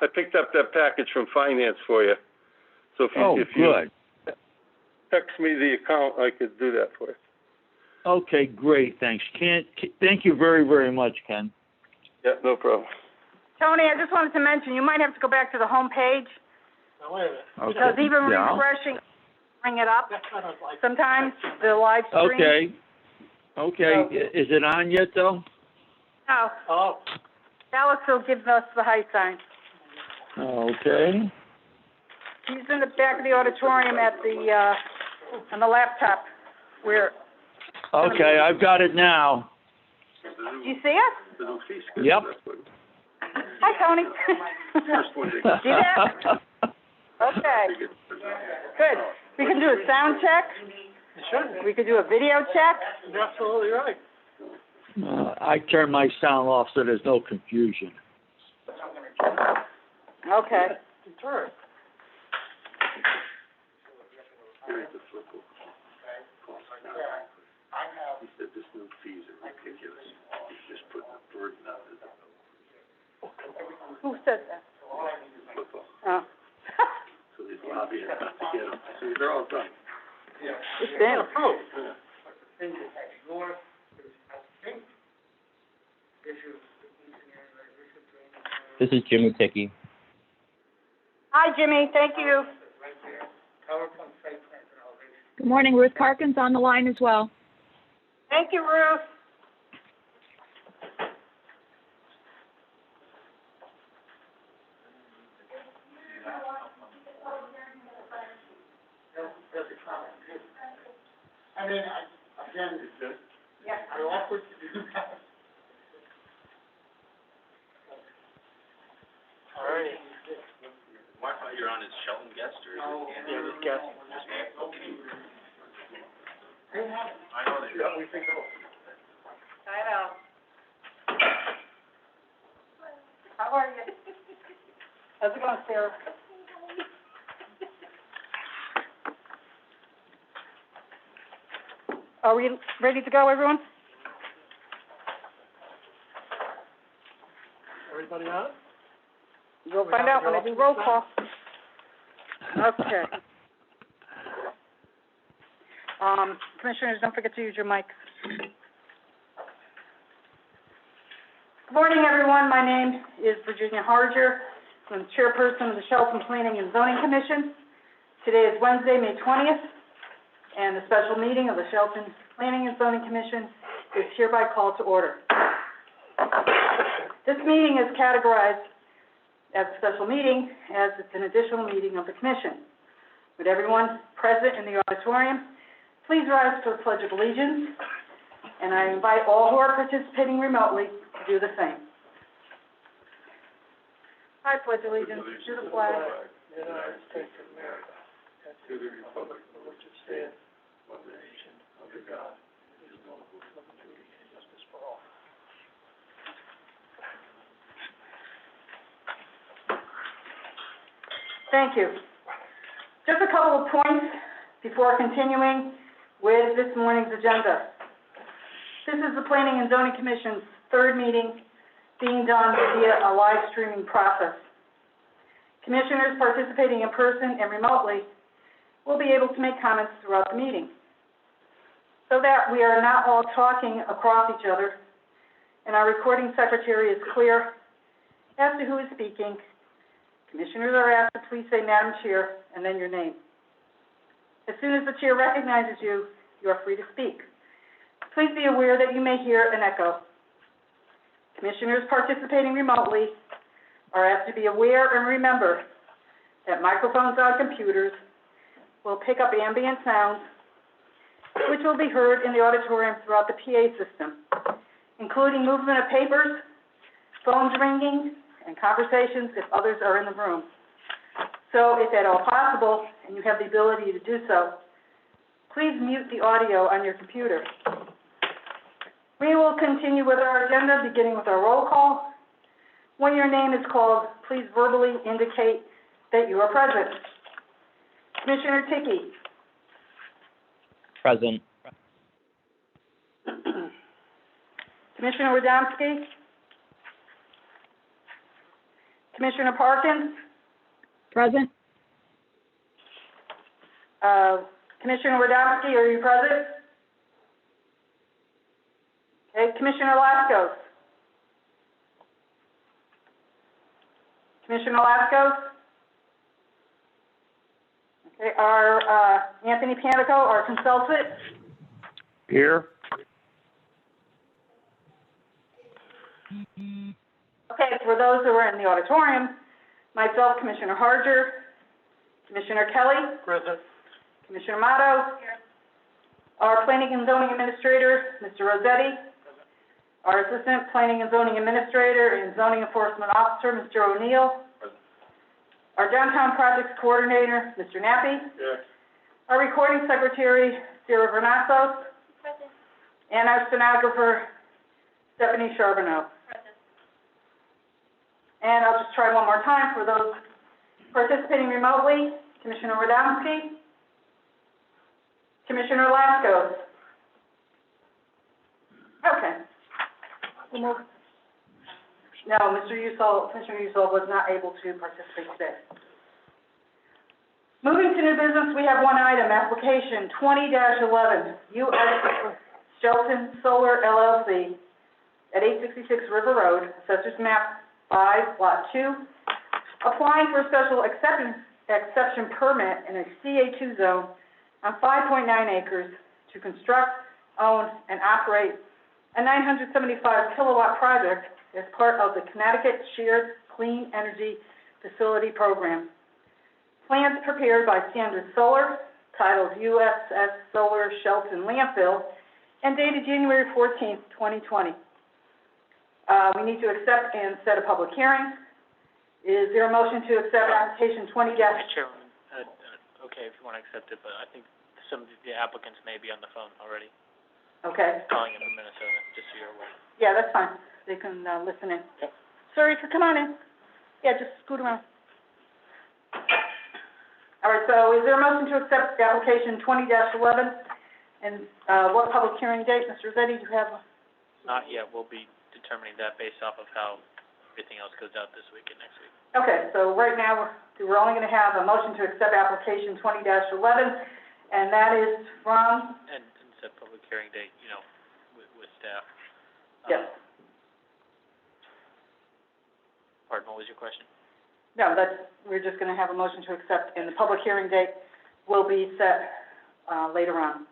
I picked up that package from finance for you. So if you good. text me the account, I could do that for you. Okay, great. Thanks, Ken. Thank you very, very much, Ken. Yeah, no problem. Tony, I just wanted to mention, you might have to go back to the home page, Now, wait a minute. Okay. because even Yeah. refreshing, bring it up, That's kind of like. sometimes the live stream. Okay. Is it on yet, though? No, Oh, Alex will give us the high sign. Okay. He's in the back of the auditorium at the, on the laptop, where, Okay, I've got it now. do you see it? The new fee schedule. Yep. Hi, Tony. First one they See that? Okay, good. We can do a sound check, you should. we could do a video check. You're absolutely right. I turned my sound off so there's no confusion. Okay. Deterrent. He said this new fees are ridiculous. He's just putting a burden on it. Who said that? Football. Oh. So he's lobbying not to get them. See, they're all done. It's in. This is Jimmy Ticky. Hi, Jimmy, thank you. Good morning, Ruth Parkins on the line as well. Thank you, Ruth. I mean, again, I offered to do that. All right. Wi-Fi you're on is Shelton guest or is No, it? yeah, this guest. I know they do. Yeah, we think so. I know. How are you? How's it going, Sarah? Are we ready to go, everyone? Everybody on? We'll We find have out to when go I do up roll to the call. Okay. Commissioners, don't forget to use your mics. Good morning, everyone. My name is Virginia Harger. I'm chairperson of the Shelton Planning and Zoning Commission. Today is Wednesday, May 20th, and the special meeting of the Shelton Planning and Zoning Commission is hereby called to order. This meeting is categorized as a special meeting as it's an additional meeting of the commission. Would everyone present in the auditorium please rise to the Pledge of Allegiance, and I invite all who are participating remotely to do the same. I pledge allegiance to the flag United States of America, and to the republic for which it stands, one nation, under God, indivisible, with liberty and justice for all. Thank you. Just a couple of points before continuing with this morning's agenda. This is the Planning and Zoning Commission's third meeting being done via a live streaming process. Commissioners participating in person and remotely will be able to make comments throughout the meeting, so that we are not all talking across each other and our recording secretary is clear as to who is speaking. Commissioners are asked to please say Madam Chair and then your name. As soon as the chair recognizes you, you are free to speak. Please be aware that you may hear an echo. Commissioners participating remotely are asked to be aware and remember that microphones on computers will pick up ambient sounds, which will be heard in the auditorium throughout the PA system, including movement of papers, phones ringing, and conversations if others are in the room. So if at all possible, and you have the ability to do so, please mute the audio on your computer. We will continue with our agenda, beginning with our roll call. When your name is called, please verbally indicate that you are present. Commissioner Ticky. Present. Commissioner Radomski. Commissioner Parkins? Present? Commissioner Radowski, are you present? Okay, Commissioner Laskos? Commissioner Laskos? Okay, our, Anthony Panico, our consultant? Here? Okay, for those who are in the auditorium, myself, Commissioner Harger, Commissioner Kelly, Present. Commissioner Motto, our Planning and Zoning Administrator, Mr. Rossetti, our Assistant Planning and Zoning Administrator and Zoning Enforcement Officer, Mr. O'Neill, our Downtown Projects Coordinator, Mr. Nappi, Here. our Recording Secretary, Sarah Vernassos, and our Stenographer, Stephanie Charbonneau. And I'll just try one more time for those participating remotely. Commissioner Radowski, Commissioner Laskos. Okay. We'll move. No, Commissioner Usol was not able to participate today. Moving to new business, we have one item, application 20-11, U.S. Shelton Solar LLC at 866 River Road, Assessors Map 5, Lot 2, applying for a special exception permit in a CA2 zone on 5.9 acres to construct, own, and operate a 975 kilowatt project as part of the Connecticut Shared Clean Energy Facility Program. Plans prepared by Standard Solar, titled USS Solar Shelton Landfill, and dated January 14th, 2020. We need to accept and set a public hearing. Is there a motion to accept application 20 Mr. Chairman, okay, if you want to accept it, but I think some of the applicants may be on the phone already, Okay. calling in from Minnesota, just so you're aware. Yeah, that's fine. They can, listen in. Yep. Sir, you can come on in. Yeah, just scoot around. All right, so is there a motion to accept the application 20-11? And, what public hearing date? Mr. Rossetti, do you have? Not yet, we'll be determining that based off of how everything else goes out this week and next week. Okay, so right now, we're only gonna have a motion to accept application 20-11, and that is from? And set public hearing date, you know, with staff. Yes. Pardon, what was your question? No, we're just gonna have a motion to accept, and the public hearing date will be set, later on.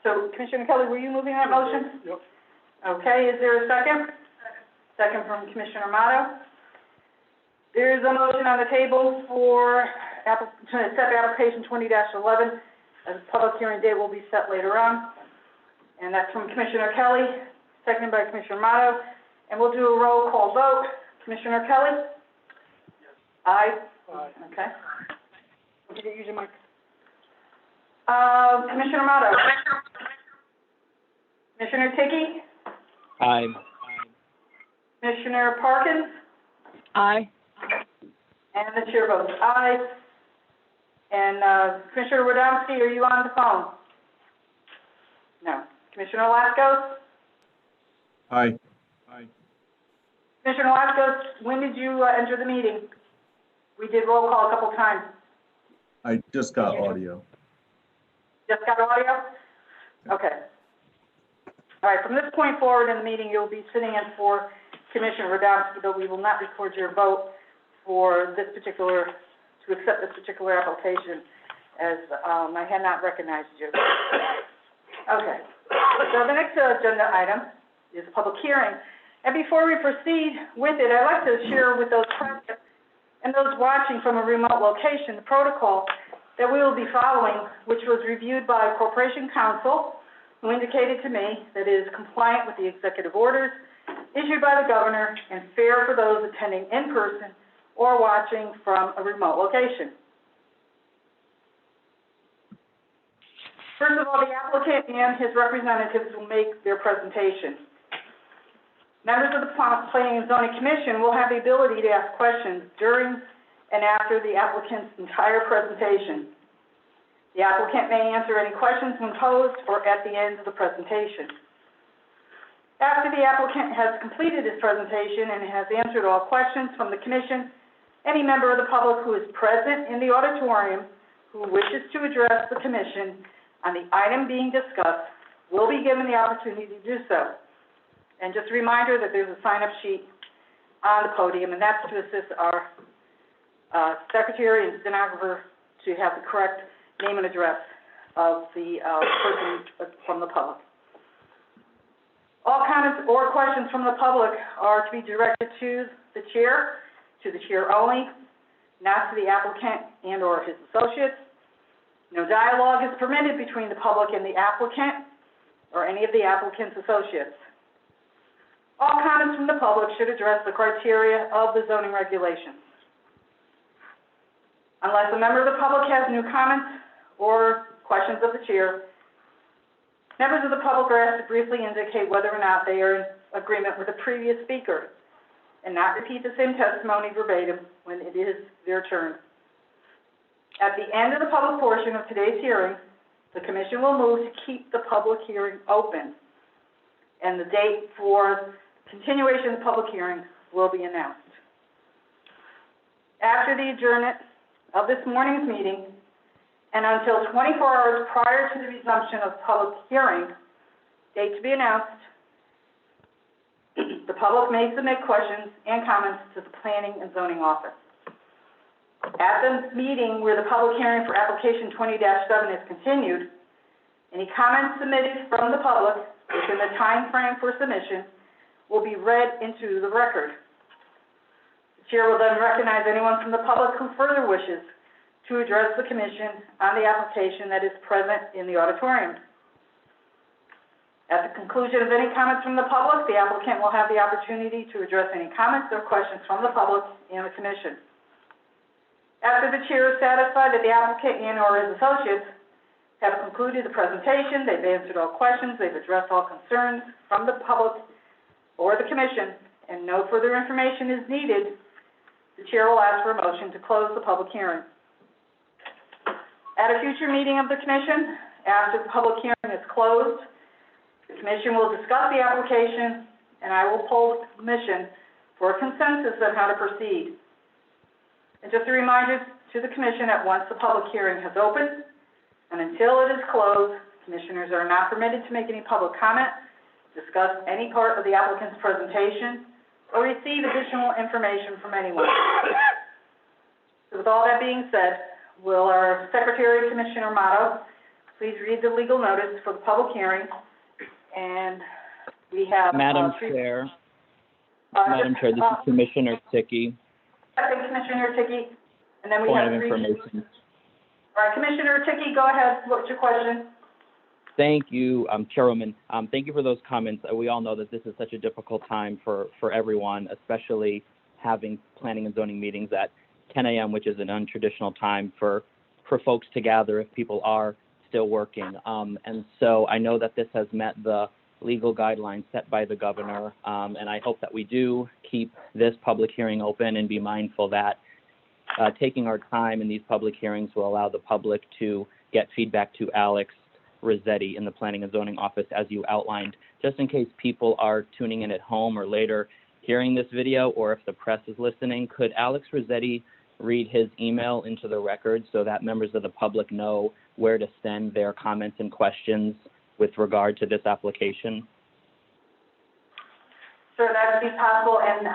So, Commissioner Kelly, were you moving that motion? Yep. Okay, is there a second? Second from Commissioner Motto. There is a motion on the table for to accept application 20-11, as a public hearing date will be set later on. And that's from Commissioner Kelly, seconded by Commissioner Motto. And we'll do a roll call vote. Commissioner Kelly? Aye. Aye. Okay. Did you use your mic? Commissioner Motto? Commissioner Ticky? Aye. Commissioner Parkins? Aye. And the chair votes aye. And, Commissioner Radowski, are you on the phone? No. Commissioner Laskos? Aye. Commissioner Laskos, when did you, enter the meeting? We did roll call a couple times. I just got audio. Just got audio? Okay. All right, from this point forward in the meeting, you'll be sitting in for Commissioner Radowski, but we will not record your vote for this particular, to accept this particular application, as, I had not recognized you. Okay. So the next agenda item is a public hearing. And before we proceed with it, I'd like to share with those present and those watching from a remote location the protocol that we will be following, which was reviewed by Corporation Counsel, who indicated to me that it is compliant with the executive orders issued by the governor and fair for those attending in person or watching from a remote location. First of all, the applicant and his representatives will make their presentation. Members of the Planning and Zoning Commission will have the ability to ask questions during and after the applicant's entire presentation. The applicant may answer any questions when posed or at the end of the presentation. After the applicant has completed his presentation and has answered all questions from the Commission, Any member of the public who is present in the auditorium who wishes to address the commission on the item being discussed will be given the opportunity to do so. And just a reminder that there's a sign-up sheet on the podium, and that's to assist our secretary and stenographer to have the correct name and address of the person from the public. All comments or questions from the public are to be directed to the chair only, not to the applicant and or his associates. No dialogue is permitted between the public and the applicant or any of the applicant's associates. All comments from the public should address the criteria of the zoning regulations. Unless a member of the public has new comments or questions of the chair, members of the public are asked to briefly indicate whether or not they are in agreement with the previous speaker and not repeat the same testimony verbatim when it is their turn. At the end of the public portion of today's hearing, the commission will move to keep the public hearing open, and the date for continuation of the public hearing will be announced. After the adjournment of this morning's meeting, and until 24 hours prior to the resumption of public hearing, date to be announced, the public may submit questions and comments to the Planning and Zoning Office. At the meeting where the public hearing for application 20-7 is continued, any comments submitted from the public within the time frame for submission will be read into the record. The chair will then recognize anyone from the public who further wishes to address the commission on the application that is present in the auditorium. At the conclusion of any comments from the public, the applicant will have the opportunity to address any comments or questions from the public and the commission. After the chair is satisfied that the applicant and or his associates have concluded the presentation, they've answered all questions, they've addressed all concerns from the public or the commission, and no further information is needed, the chair will ask for a motion to close the public hearing. At a future meeting of the commission, after the public hearing is closed, the commission will discuss the application, and I will poll the commission for a consensus on how to proceed. And just a reminder to the commission that once the public hearing has opened, and until it is closed, commissioners are not permitted to make any public comment, discuss any part of the applicant's presentation, or receive additional information from anyone. So with all that being said, will our Secretary, Commissioner Motto, please read the legal notice for the public hearing? And we have... Madam Chair, this is Commissioner Ticky. Commissioner Ticky, and then we Point have of three... information. All right, Commissioner Ticky, go ahead. What's your question? Thank you, Chairwoman. Thank you for those comments. We all know that this is such a difficult time for everyone, especially having planning and zoning meetings at 10 a.m., which is an untraditional time for folks to gather if people are still working. And so I know that this has met the legal guidelines set by the governor, and I hope that we do keep this public hearing open and be mindful that taking our time in these public hearings will allow the public to get feedback to Alex Rossetti in the Planning and Zoning Office, as you outlined, just in case people are tuning in at home or later hearing this video, or if the press is listening. Could Alex Rossetti read his email into the record so that members of the public know where to send their comments and questions with regard to this application? Sure, that would be possible, and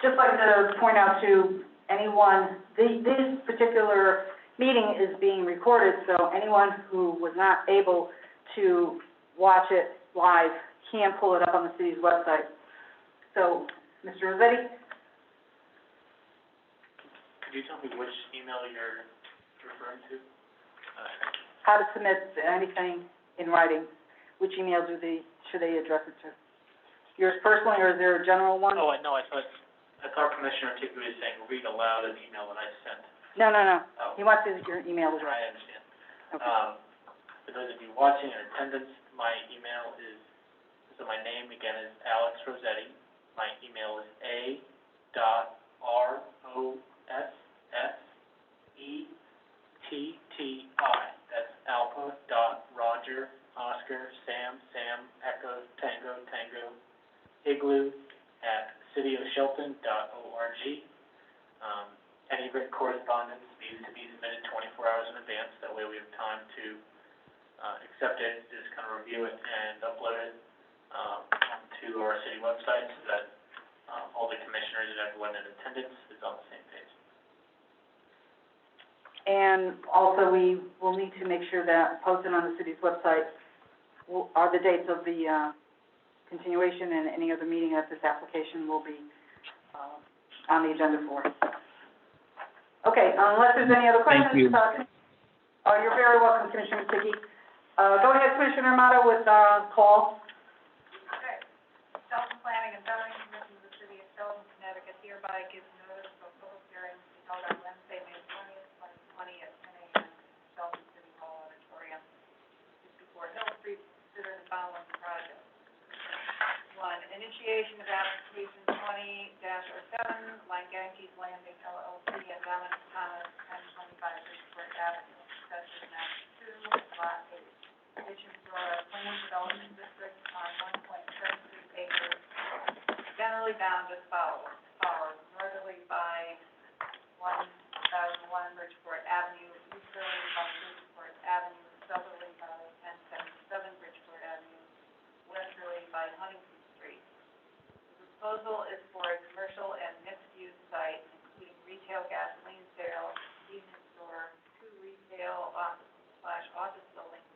just like to point out to anyone, this particular meeting is being recorded, so anyone who was not able to watch it live can pull it up on the city's website. So, Mr. Rossetti? Could you tell me which email you're referring to? How to submit anything in writing, which email should they address it to? Yours personally, or is there a general one? Oh, no, I thought Commissioner Ticky was saying read aloud an email that I sent. No. Oh. He wants your email address. I understand. Okay. For those of you watching in attendance, my email is, so my name again is Alex Rossetti. My email is a.rossetti, that's alpha.roger, Oscar, Sam, Echo, Tango, Igloo, at cityofshelton.org. any written correspondence needs to be submitted 24 hours in advance. That way we have time to accept it, just kind of review it and upload it to our city website so that all the commissioners and everyone in attendance is on the same page. And also, we will need to make sure that posted on the city's website are the dates of the continuation and any other meeting that this application will be on the agenda for. Okay, unless there's any other questions. Thank you. Oh, you're very welcome, Commissioner Mickey. Go ahead, Commissioner Amato, with call. Okay. Shelton Planning and Zoning Commission of the City of Shelton, Connecticut hereby gives notice of a public hearing to be held on Wednesday, May 20th, 2020 at 10 a.m. in Shelton City Hall Auditorium, 64 Hill Street, to consider the following projects. 1, initiation of application 20-07, Langanke's Landing LLC and Dominic Thomas, 1025 Bridgeport Avenue, Chester, Mass. 2, Lot 8. Petition for a planned development district on 1.73 acres, generally bound as follows. Northerly by 1001 Bridgeport Avenue, easterly by Bridgeport Avenue, southerly by 1077 Bridgeport Avenue, westerly by Huntington Street. The proposal is for a commercial and mixed-use site, including retail gasoline sales, convenience store, 2 retail office buildings,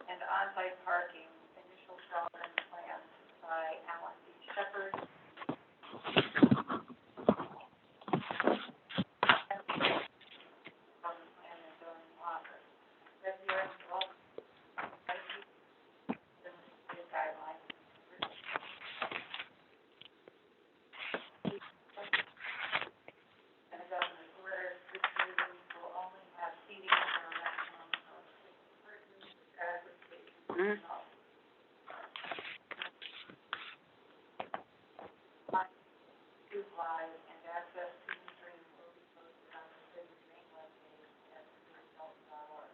and on-site parking. Initial development plans by Alan D. Shepherd. Plan and zoning office. February 12th, guidelines. And the governor's order, this meeting will only have seating for a maximum of 6 persons, as live and access to the stream will be posted on the city's main webpage at cityofshelton.org.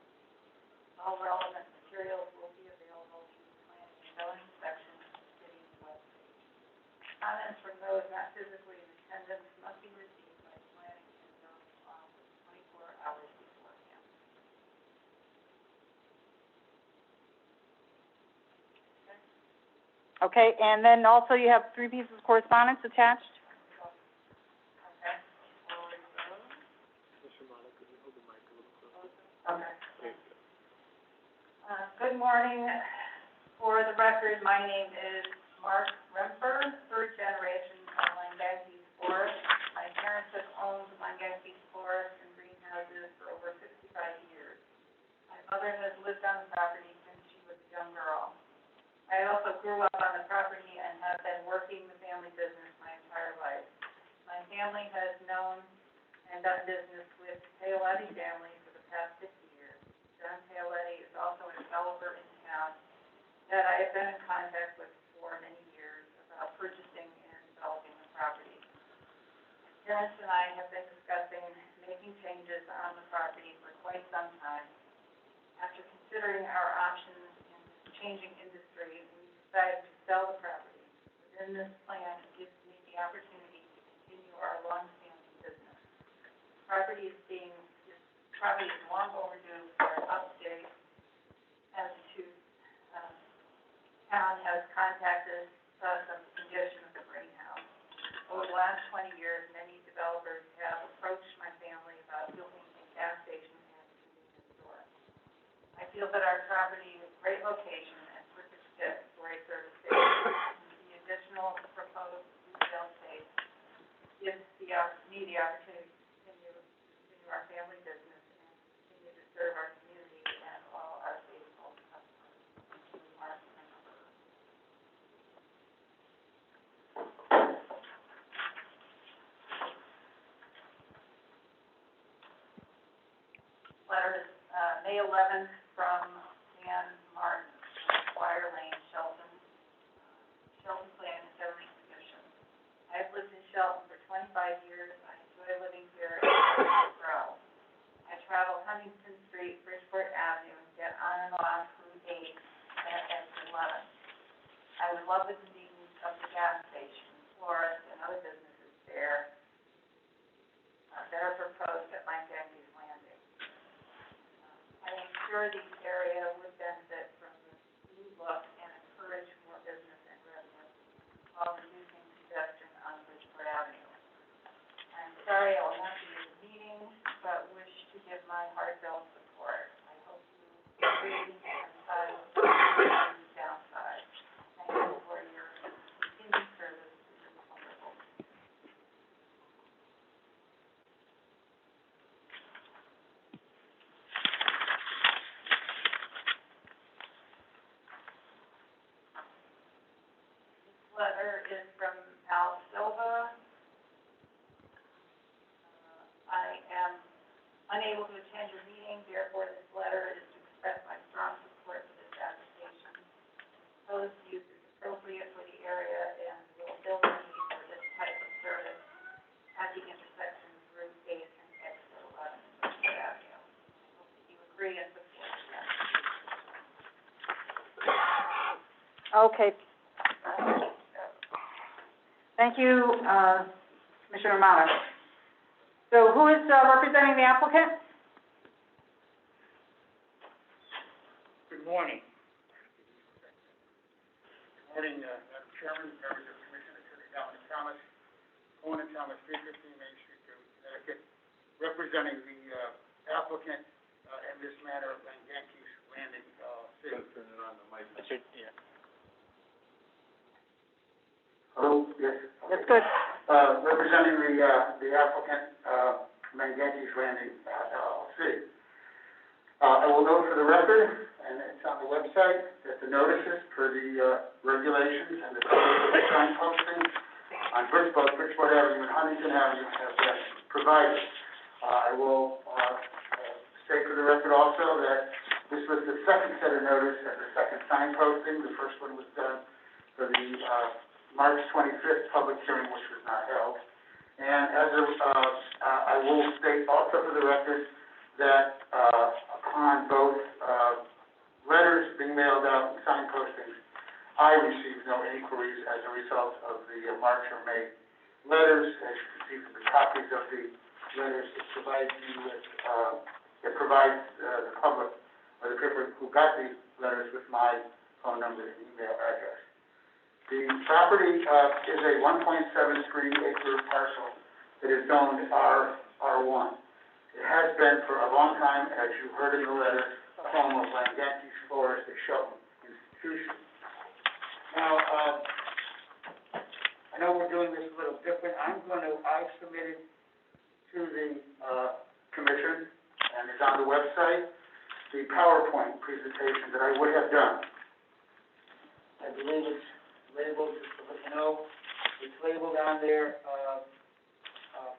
All relevant materials will be available through the planning and zoning section of the city's webpage. Comments from those not physically in attendance must be received by the planning and zoning office 24 hours beforehand. Okay, and then also you have 3 pieces of correspondence attached. Okay? Okay. Good morning. For the record, my name is Mark Remper, 3rd generation of Langanke's Forest. My parents have owned Langanke's Forest and greenhouses for over 55 years. My mother has lived on the property since she was a young girl. I also grew up on the property and have been working the family business my entire life. My family has known and done business with Paoletti family for the past 50 years. John Paoletti is also a developer in town that I have been in contact with for many years about purchasing and developing the property. Parents and I have been discussing making changes on the property for quite some time. After considering our options in this changing industry, we decided to sell the property. Within this plan, it gives me the opportunity to continue our long-standing business. Property is long overdue for an update as to, town has contacted us on the condition of the greenhouse. Over the last 20 years, many developers have approached my family about building a gas station and a convenience store. I feel that our property is a great location and perfect fit for a service station. The additional proposed retail space gives me the opportunity to continue our family business and continue to serve our community and all our faithful customers, including our members. Letter, May 11th, from Dan Martin, Squire Lane, Shelton, Shelton Planning and Zoning Commission. I've lived in Shelton for 25 years. I enjoy living here and grow. I travel Huntington Street, Bridgeport Avenue, and get on and off Route 8 and exit 11. I would love the convenience of the gas station, florist, and other businesses there that are proposed sure the area would benefit from the new look and encourage more business and revenue while reducing congestion on Bridgeport Avenue. I'm sorry I will not be at the meeting, but wish to give my heartfelt support. I hope you agree and decide to downside. Thank you for your continued service to this wonderful. This letter is from Al Silva. I am unable to attend your meeting, therefore this letter is to express my strong support for this application. Proposed use is appropriate for the area and will fill the need for this type of service at the intersection of Route 8 and Exit 11 Bridgeport Avenue. I hope that you agree and support the application. Okay. Thank you, Commissioner Romano. So who is representing the applicant? Good morning. Good morning, Madam Chairman, members of the Commission, Attorney Dominic Thomas, Conan Thomas, 315 Main Street, Connecticut, representing the applicant in this matter, Yankees Landing, City. Turn it on the mic. Yeah. Hello, yes. That's good. Representing the applicant, Yankees Landing, LLC. I will note for the record, and it's on the website, that the notices for the regulations and the sign posting on Bridgeport Avenue and Huntington Avenue have been provided. I will state for the record also that this was the second set of notice and the second sign posting. The first one was done for the March 25th public hearing, which was not held. And as I will state also for the record that upon both letters being mailed out and sign postings, I received no inquiries as a result of the March or May letters. As you can see from the copies of the letters, it provides you with, the public or the people who got the letters with my phone number and email address. The property is a 1.73 acre parcel that is zoned R1. It has been for a long time, as you heard in the letter, the home of Yankees Forest at Shelton Institution. Now, I know we're doing this a little different. I submitted to the commission, and it's on the website, the PowerPoint presentation that I would have done. I believe it's labeled, just to let you know, it's labeled on there,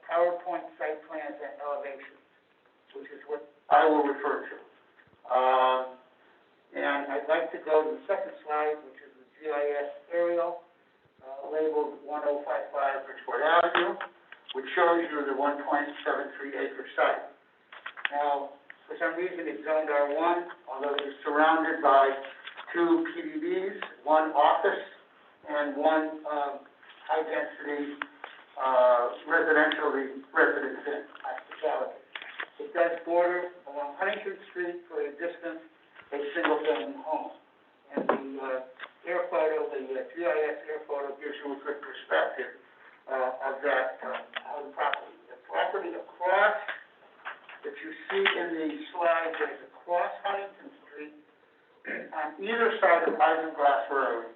PowerPoint site plans and elevations, which is what I will refer to. And I'd like to go to the second slide, which is the GIS aerial, labeled 1055 Bridgeport Avenue, which shows you the 1.73 acre site. Now, for some reason, it's zoned R1, although it's surrounded by 2 PDBs, 1 office, and 1 high-density residence in hospitality. It does border along Huntington Street for a distance, a single-family home. And the air photo, the GIS air photo gives you a good perspective of that, of the property. The property across that you see in the slide that is across Huntington Street on either side of Isinglass Road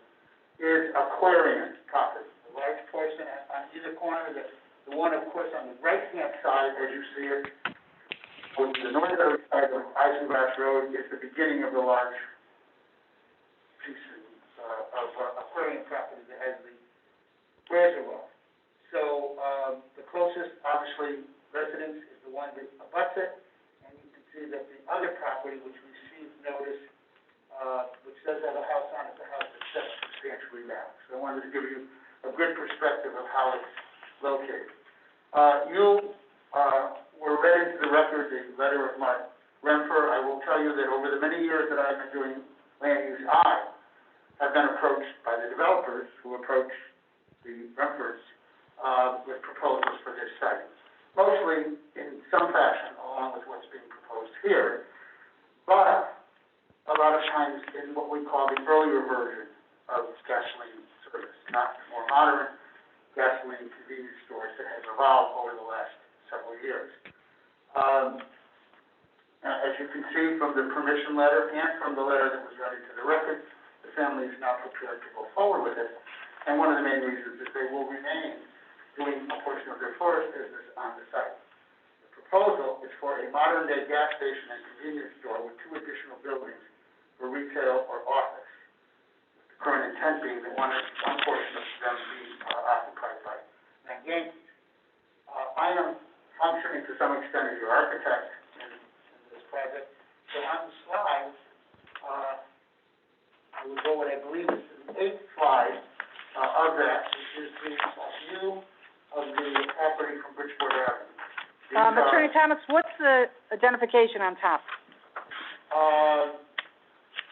is Aquarian property. The large portion on either corner, the one, of course, on the right-hand side, as you see it, on the northern side of Isinglass Road is the beginning of the large piece of Aquarian property that has the reservoir. So the closest, obviously, residence is the one that abuts it, and you can see that the other property, which received notice, which does have a house on it, the house is set substantially down. So I wanted to give you a good perspective of how it's located. You were read into the record the letter of Mark Renfer. I will tell you that over the many years that I've been doing land use, I have been approached by the developers who approach the Renfers with proposals for this site, mostly in some fashion along with what's being proposed here. But is what we call the earlier version of gasoline service, not the more modern gasoline convenience stores that has evolved over the last several years. As you can see from the permission letter and from the letter that was read into the record, the family is now prepared to go forward with it. And one of the main reasons is they will remain doing a portion of their florist business on the site. The proposal is for a modern-day gas station and convenience store with 2 additional buildings for retail or office. The current intent being that one portion of them be occupied by Yankees. I am functioning to some extent as your architect in this project. So on the slide, I would go what I believe is the 8th slide of that, which is the view of the property from Bridgeport Avenue. Attorney Thomas, what's the identification on top?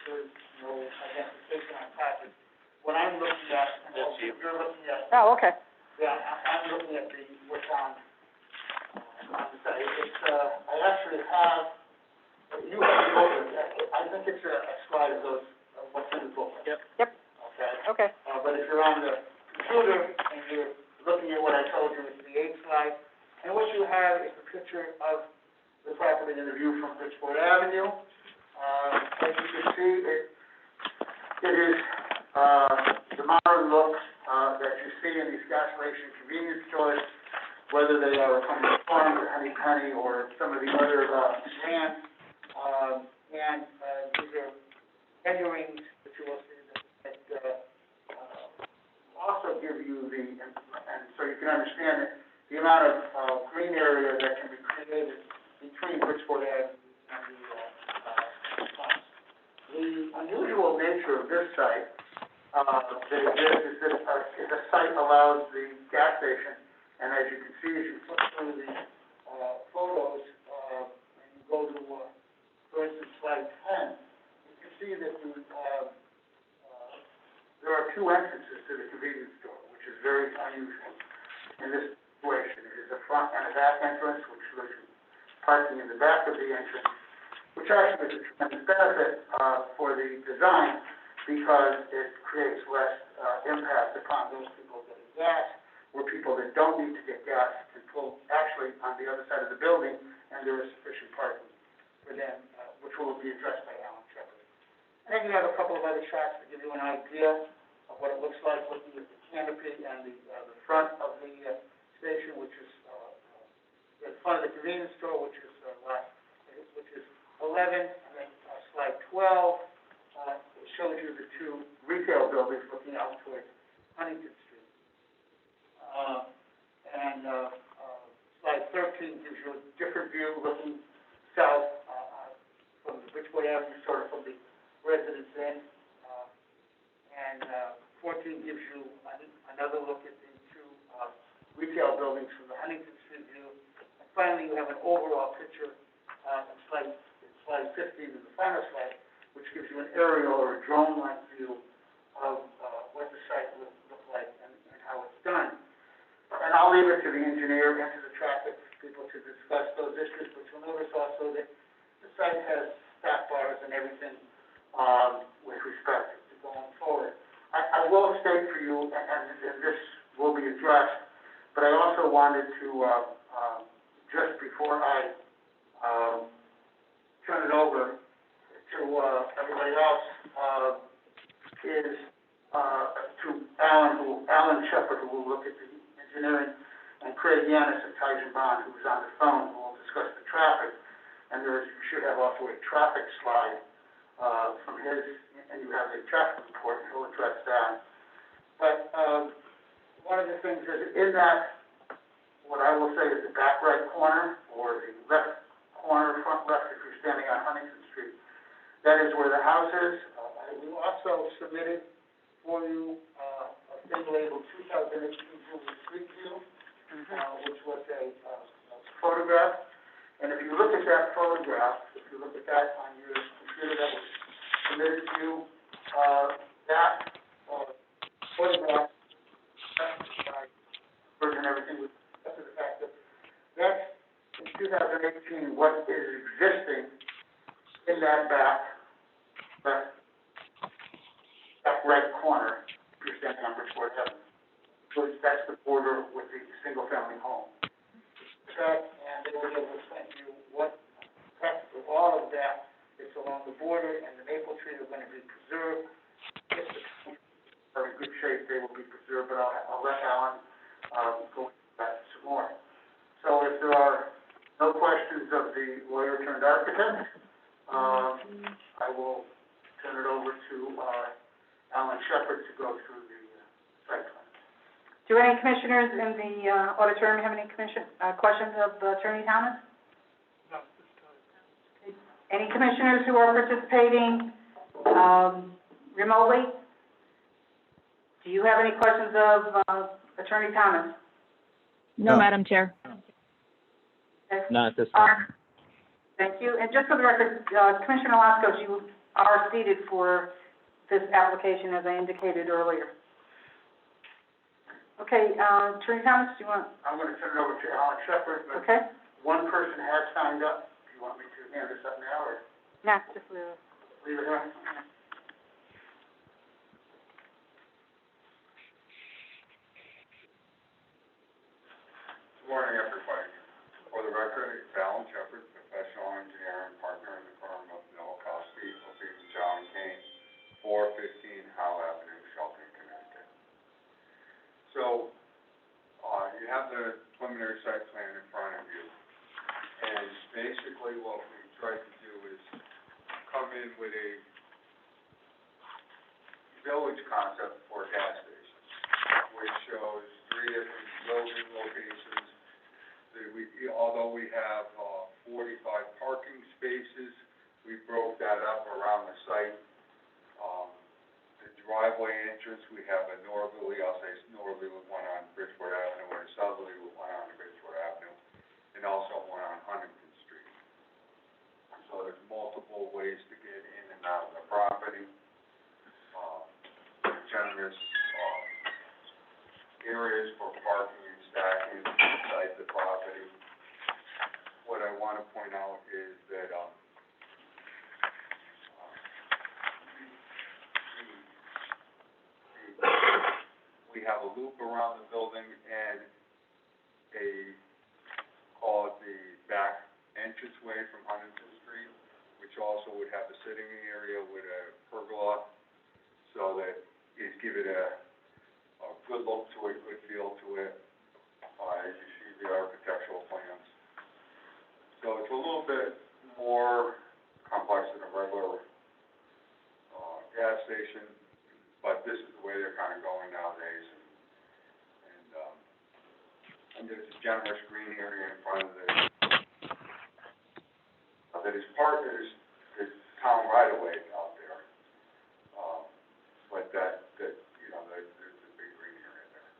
There's no identification on top. What I'm looking at, and you're looking at. Oh, okay. Yeah, I'm looking at what's on the site. It's, I actually have, you have the booklet. I think it's a slide of those, of what's in the booklet. Yep. Okay? Okay. But if you're on the computer and you're looking at what I told you, it's the 8th slide. And what you have is a picture of the property in the view from Bridgeport Avenue. As you can see, it is the modern look that you see in these gas station convenience stores, whether they are Cumberland Farms or Honey Penny or some of the other brands. And these are renderings that you will see that also give you and so you can understand it, the amount of green area that can be created between Bridgeport Avenue and the unusual nature of this site that exists is that the site allows the gas station, and as you can see, as you flip through the photos, and you go to, for instance, slide 10, you can see that there are 2 entrances to the convenience store, which is very unusual in this situation. It is a front and a back entrance, which gives you parking in the back of the entrance, which actually is a tremendous benefit for the design because it creates less impact upon those people getting gas, where people that don't need to get gas can pull actually on the other side of the building, and there is sufficient parking for them, which will be addressed by Alan Shepard. And then you have a couple of other shots to give you an idea of what it looks like looking at the canopy and the front of the station, which is the front of the convenience store, which is 11, and then slide 12 shows you the 2 retail buildings looking out towards Huntington Street. And slide 13 gives you a different view looking south from the Bridgeport Avenue, sort of from the residence end. And 14 gives you another look at the 2 retail buildings from the Huntington Street view. And finally, you have an overall picture in slide 15 is the final slide, which gives you an aerial or a drone-like view of what the site would look like and how it's done. And I'll leave it to the engineer and to the traffic people to discuss those issues, but you'll notice also that the site has staff bars and everything with respect to going forward. I will state for you, and this will be addressed, but I also wanted to, just before I turn it over to everybody else, is to Alan Shepard, who will look at the engineering, and Craig Yanis and Tyson Bond, who is on the phone, who will discuss the traffic. And you should have also a traffic slide from his, and you have a traffic report, and he'll address that. But one of the things is in that, what I will say is the back right corner, or the left corner, front left, if you're standing on Huntington Street, that is where the house is. We also submitted for you a thing labeled 2018 Google Street View, which was a photograph. And if you look at that photograph, if you look at that on your computer that was submitted to you, that photograph, and everything was up to the fact that that's in 2018 what is existing in that back left back right corner, if you're standing on Bridgeport Avenue. So that's the border with the single-family home. Okay, and they will be able to explain to you what, all of that, it's along the border, and the maple trees are gonna be preserved. If the trees are in good shape, they will be preserved, but I'll let Alan, go into that some more. So if there are no questions of the lawyer turned architect, I will turn it over to, Alan Shepard to go through the site plan. Do any commissioners in the auditorium have any questions of Attorney Thomas? No. Any commissioners who are participating remotely? Do you have any questions of Attorney Thomas? No, No. Madam Chair. Okay. None at this time. Thank you. And just for the record, Commissioner Laskos, you are seated for this application, as I indicated earlier. Okay, Attorney Thomas, do you want, I'm gonna turn it over to Alan Shepard, but okay? one person has signed up. Do you want me to hand this up now, or No, just leave it. leave it here? Good morning, everybody. For the record, it's Alan Shepard, professional engineer and partner in the firm of Noah Costi, Opie, John Kane, 415 Howell Avenue, Shelton, Connecticut. So, you have the preliminary site plan in front of you, and basically what we tried to do is come in with a village concept for a gas station, which shows 3 different building locations. Although we have 45 parking spaces, we broke that up around the site. The driveway entrance, we have a northerly, I'll say northerly with one on Bridgeport Avenue, and a southerly with one on Bridgeport Avenue, and also one on Huntington Street. So there's multiple ways to get in and out of the property. Generous areas for parking and stacking inside the property. What I want to point out is that, we have a loop around the building and call it the back entranceway from Huntington Street, which also would have a sitting area with a pergola, so that it give it a good look to it, good feel to it, as you see the architectural plans. So it's a little bit more complex than a regular, gas station, but this is the way they're kind of going nowadays. And there's a generous green area in front of this, that is part of this town right away out there. But that, you know, there's a big green area there.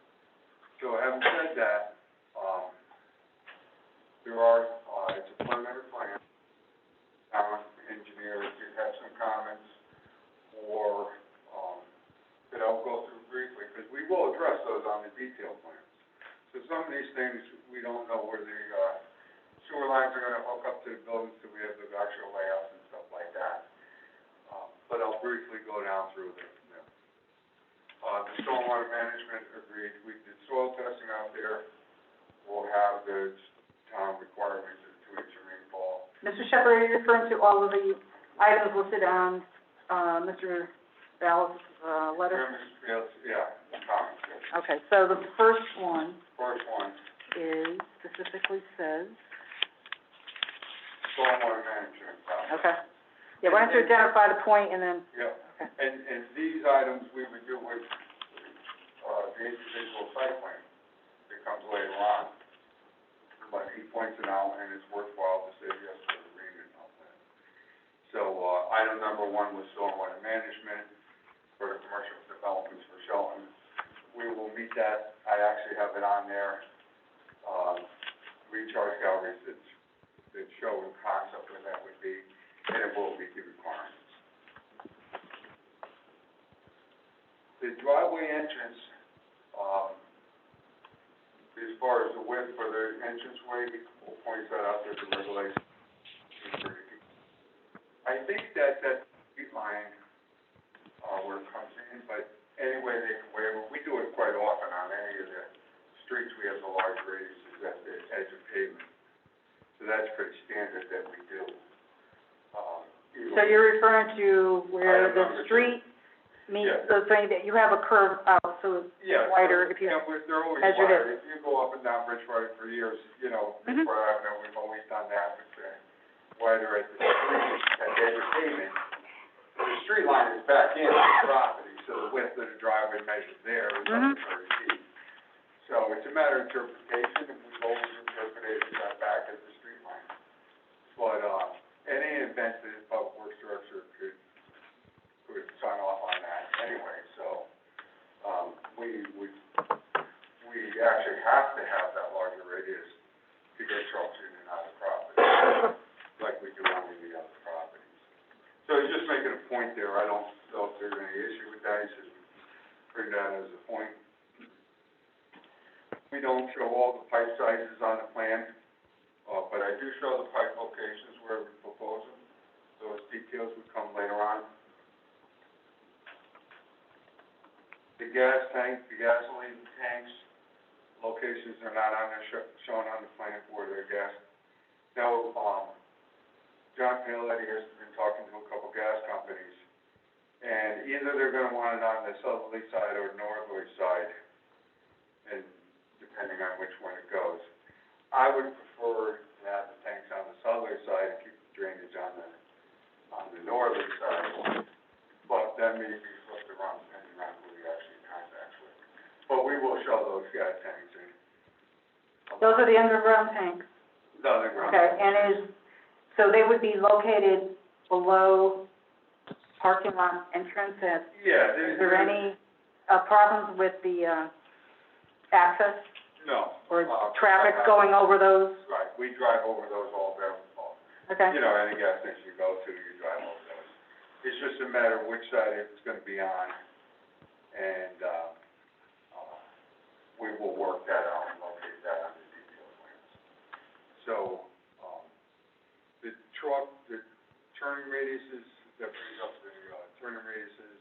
So having said that, it's a preliminary plan. Town engineer did have some comments, or, that I'll go through briefly, because we will address those on the detailed plans. So some of these things, we don't know where the, sewer lines are gonna hook up to the buildings, so we have the actual layouts and stuff like that. But I'll briefly go down through them. The stormwater management agreed, we did soil testing out there. We'll have the town requirements of 2 inch of rainfall. Mr. Shepard, are you referring to all of the items listed on, Mr. Ballas', letter? Yeah, comments, yeah. Okay, so the first one First one, is, specifically says, stormwater management process. okay. Yeah, why don't you identify the point and then, Yeah, okay. and these items we would do with, the individual site plan that comes later on. But he points it out, and it's worthwhile to say yes to the agreement on that. So, item number 1 was stormwater management for the commercial developments for Shelton. We will meet that. I actually have it on there. Recharge galleries that show the concept where that would be, and it will meet the requirements. The driveway entrance, as far as the width for the entranceway, we'll point that out to the regulation. I think that street line, where it comes in, in, but any way they can waive it, we do it quite often on any of the streets, we have the large radiuses at the edge of pavement. So that's pretty standard that we do. So you're referring to where Item the number street meets, Yeah. so saying that you have a curve out, so it's Yeah. wider if you Yeah, they're always measured it. wider. If you go up and down Bridgewater for years, you know, Mhm. Bridgewater Avenue, we've always done that, but wider at the street, at the edge of pavement. The street line is back into the property, so the width of the driveway measured there is up Mhm. to 30 feet. So it's a matter of interpretation, and we've always interpreted that back at the street line. But, any event that the public works director could sign off on that anyway, so, we actually have to have that larger radius to get trucks in and out of property, like we do on any other properties. So he's just making a point there, I don't know if there's any issue with that, he says, bring that as a point. We don't show all the pipe sizes on the plan, but I do show the pipe locations where we propose them. Those details would come later on. The gas tank, the gasoline tanks, locations are not on there, shown on the plan for their gas. Now, John Paoletti has been talking to a couple gas companies, and either they're gonna want it on the southerly side or northerly side, and depending on which one it goes. I would prefer to have the tanks on the southerly side and keep the drainage on the northerly side, but that may be flipped around depending on who we actually contact with. But we will show those gas tanks in. Those are the underground tanks? The underground. Okay, and so they would be located below parking lot entrances? Yeah. Is there any, problems with the, access No. or traffic going over those? Right, we drive over those all day. Okay. You know, any gas station you go to, you drive over those. It's just a matter of which side it's gonna be on, and, we will work that out and locate that on the detail plans. So, the turning radiuses, that brings up the, turning radiuses,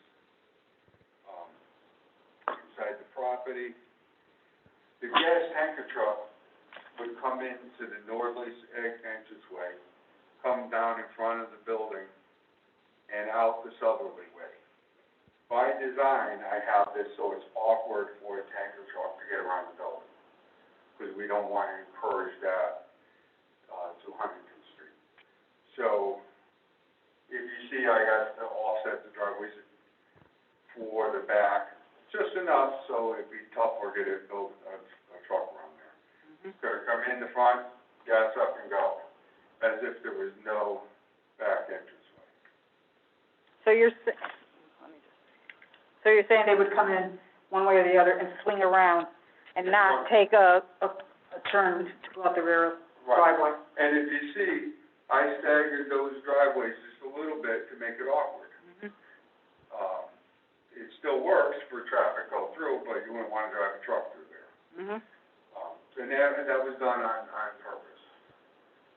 inside the property. The gas tanker truck would come into the northerly entranceway, come down in front of the building, and out the southerly way. By design, I have this so it's awkward for a tanker truck to get around the building, because we don't want to encourage that, to Huntington Street. So, if you see, I got to offset the driveways for the back, just enough so it'd be tough for get a truck around there. Mm-hmm. So come in the front, gas up and go, as if there was no back entranceway. So you're saying they would come in one way or the other and swing around and not take a turn to go out the rear driveway? And if you see, I staggered those driveways just a little bit to make it awkward. Mhm. It still works for traffic go through, but you wouldn't want to drive a truck through there. Mhm. And that was done on purpose.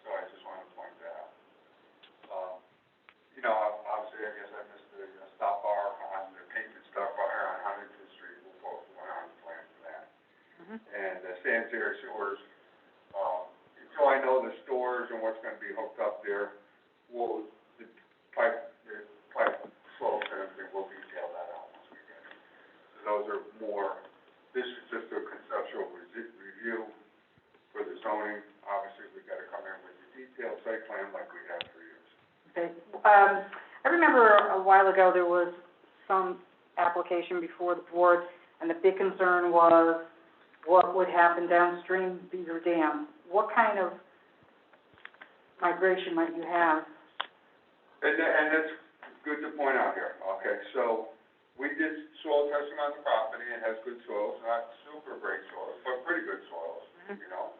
So I just wanted to point that out. You know, obviously, I guess I missed the stop bar on the pavement stop bar on Huntington Street. We'll put one on the plan for that. Mhm. And the sanitary sewers, until I know the stores and what's gonna be hooked up there, the pipe slopes and everything, we'll detail that out once we get it. So those are more, this is just a conceptual review for the zoning. Obviously, we've gotta come in with the detailed site plan like we have for years. Okay. I remember a while ago there was some application before the board, and the big concern was what would happen downstream Beaver Dam. What kind of migration might you have? And that's good to point out here, okay? So, we did soil testing on the property, it has good soils, not super great soils, but pretty good soils, you know?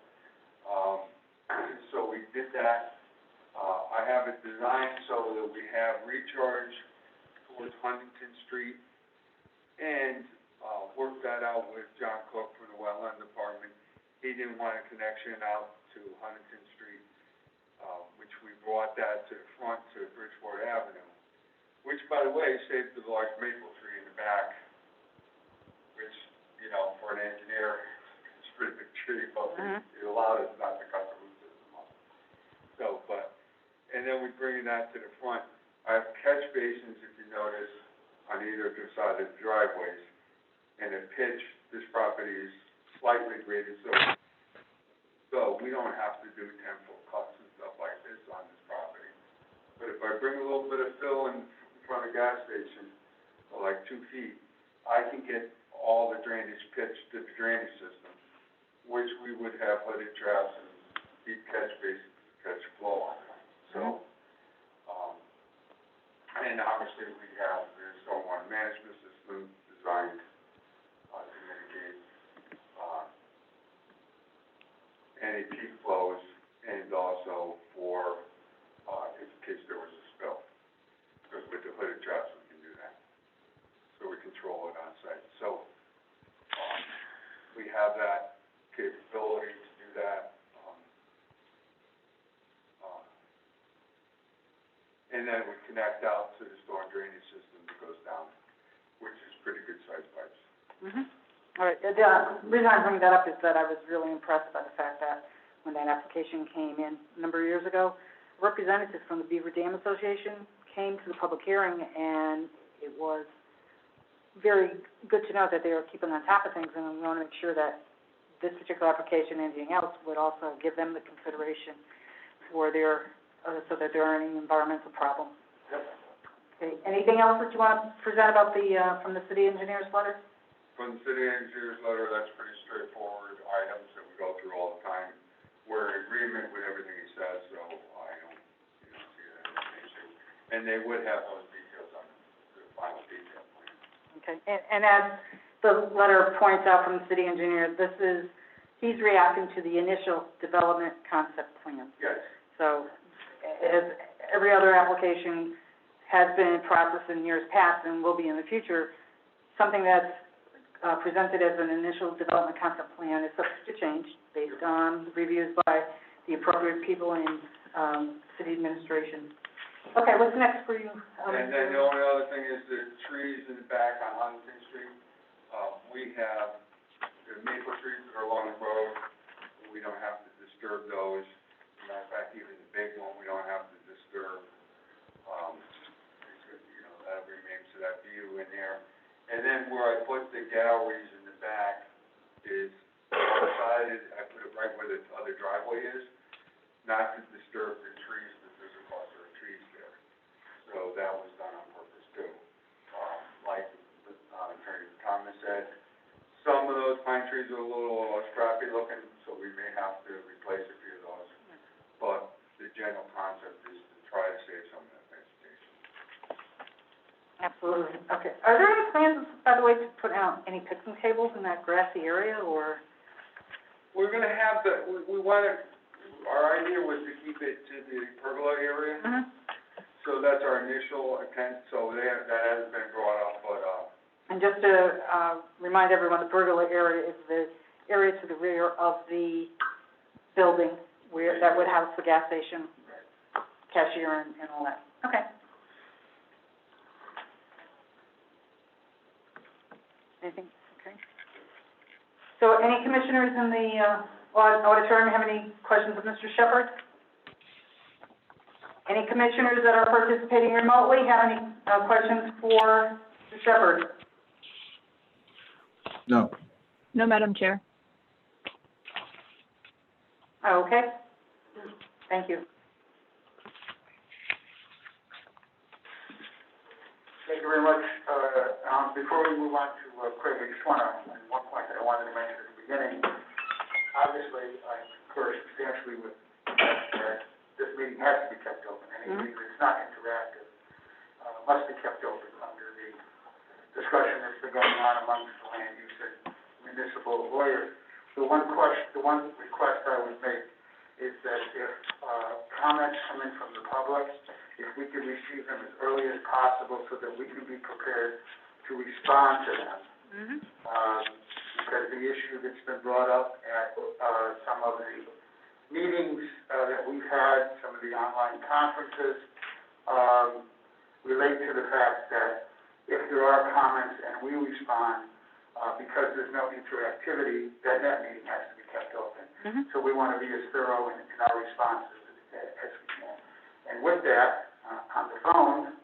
So we did that. I have it designed so that we have recharge towards Huntington Street, and, worked that out with John Cook from the Wetland Department. He didn't want a connection out to Huntington Street, which we brought that to the front to Bridgewater Avenue. which, by the way, saved the large maple tree in the back, which, you know, for an engineer, it's a pretty big tree, but it allowed us not to cut the root system off. So, and then we bring that to the front. I have catch basins, if you notice, on either side of the driveways, and the pitch, this property is slightly graded, so we don't have to do 10-foot cuts and stuff like this on this property. But if I bring a little bit of fill in front of the gas station, or like 2 feet, I can get all the drainage pitched to the drainage system, which we would have hooded traps and deep catch basins to catch flow on. So, and obviously we have the stormwater management system designed to mitigate any peak flows, and also for in case there was a spill. Because with the hooded traps we can do that. So we control it on site. So we have that capability to do that. And then we connect out to the storm drainage system that goes down, which is pretty good sized pipes. All right, the reason I bring that up is that I was really impressed by the fact that when that application came in a number of years ago, representatives from the Beaver Dam Association came to the public hearing, and it was very good to know that they were keeping on top of things, and we want to make sure that this particular application and anything else would also give them the consideration for their, so that there aren't any environmental problems. Okay, anything else that you want to present about the, from the city engineer's letter? From the city engineer's letter, that's pretty straightforward items that we go through all the time. We're in agreement with everything he says, so I don't, see that as an issue. And they would have those details on the final detail plan. Okay, and as the letter points out from the city engineer, he's reacting to the initial development concept plan. Yes. So, as every other application has been in process in years past and will be in the future, something that's presented as an initial development concept plan is subject to change based on reviews by the appropriate people in city administration. Okay, what's next for you? And then the only other thing is the trees in the back on Huntington Street. We have the maple trees that are along the road. We don't have to disturb those. As a matter of fact, even the big one, we don't have to disturb. That remains to that view in there. And then where I put the galleries in the back is decided, I put it right where the other driveway is, not to disturb the trees, because there's a cluster of trees there. So that was done on purpose too. Like Attorney Thomas said, some of those pine trees are a little scrappy looking, so we may have to replace a few of those. But the general concept is to try to save some of that vegetation. Absolutely. Okay. Are there any plans, by the way, to put out any picnic tables in that grassy area, or? We're gonna have we wanted, our idea was to keep it to the pergola area. So that's our initial intent, so that hasn't been brought up, but, And just to remind everyone, the pergola area is the area to the rear of the building where that would house the gas station, cashier, and all that. Okay. Anything? Okay. So any commissioners in the auditorium have any questions of Mr. Shepherd? Any commissioners that are participating remotely have any questions for Mr. Shepherd? No. No, Madam Chair. Okay. Thank you. Thank you very much. Before we move on to Craig, I just want to, one point that I wanted to mention at the beginning. Obviously, I concur substantially with that this meeting has to be kept open. Any meeting that's not interactive must be kept open under the discussion that's been going on amongst the land use and municipal lawyers. The one request I would make is that if comments come in from the public, if we could receive them as early as possible so that we can be prepared to respond to them. Because the issue that's been brought up at some of the meetings that we've had, some of the online conferences, relate to the fact that if there are comments and we respond, because there's no interactivity, then that meeting has to be kept open. Mhm. So we want to be as thorough in our responses as we can. And with that, on the phone,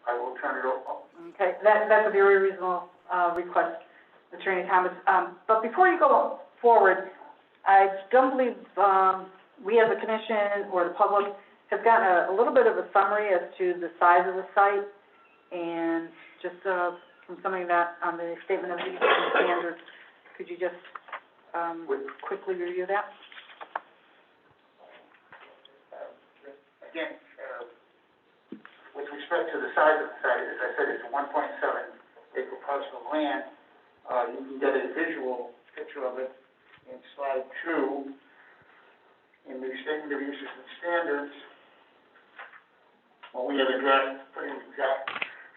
I will turn it over. Okay, that's a very reasonable, request, Attorney Thomas. But before you go forward, I don't believe, we as a commission or the public have gotten a little bit of a summary as to the size of the site, and just, from something that, on the statement of use and standards, could you just, quickly review that? Again, with respect to the size of the site, as I said, it's a 1.7 acre parcel of land. You can get a visual picture of it in slide 2. In the statement of uses and standards, well, we have addressed putting exact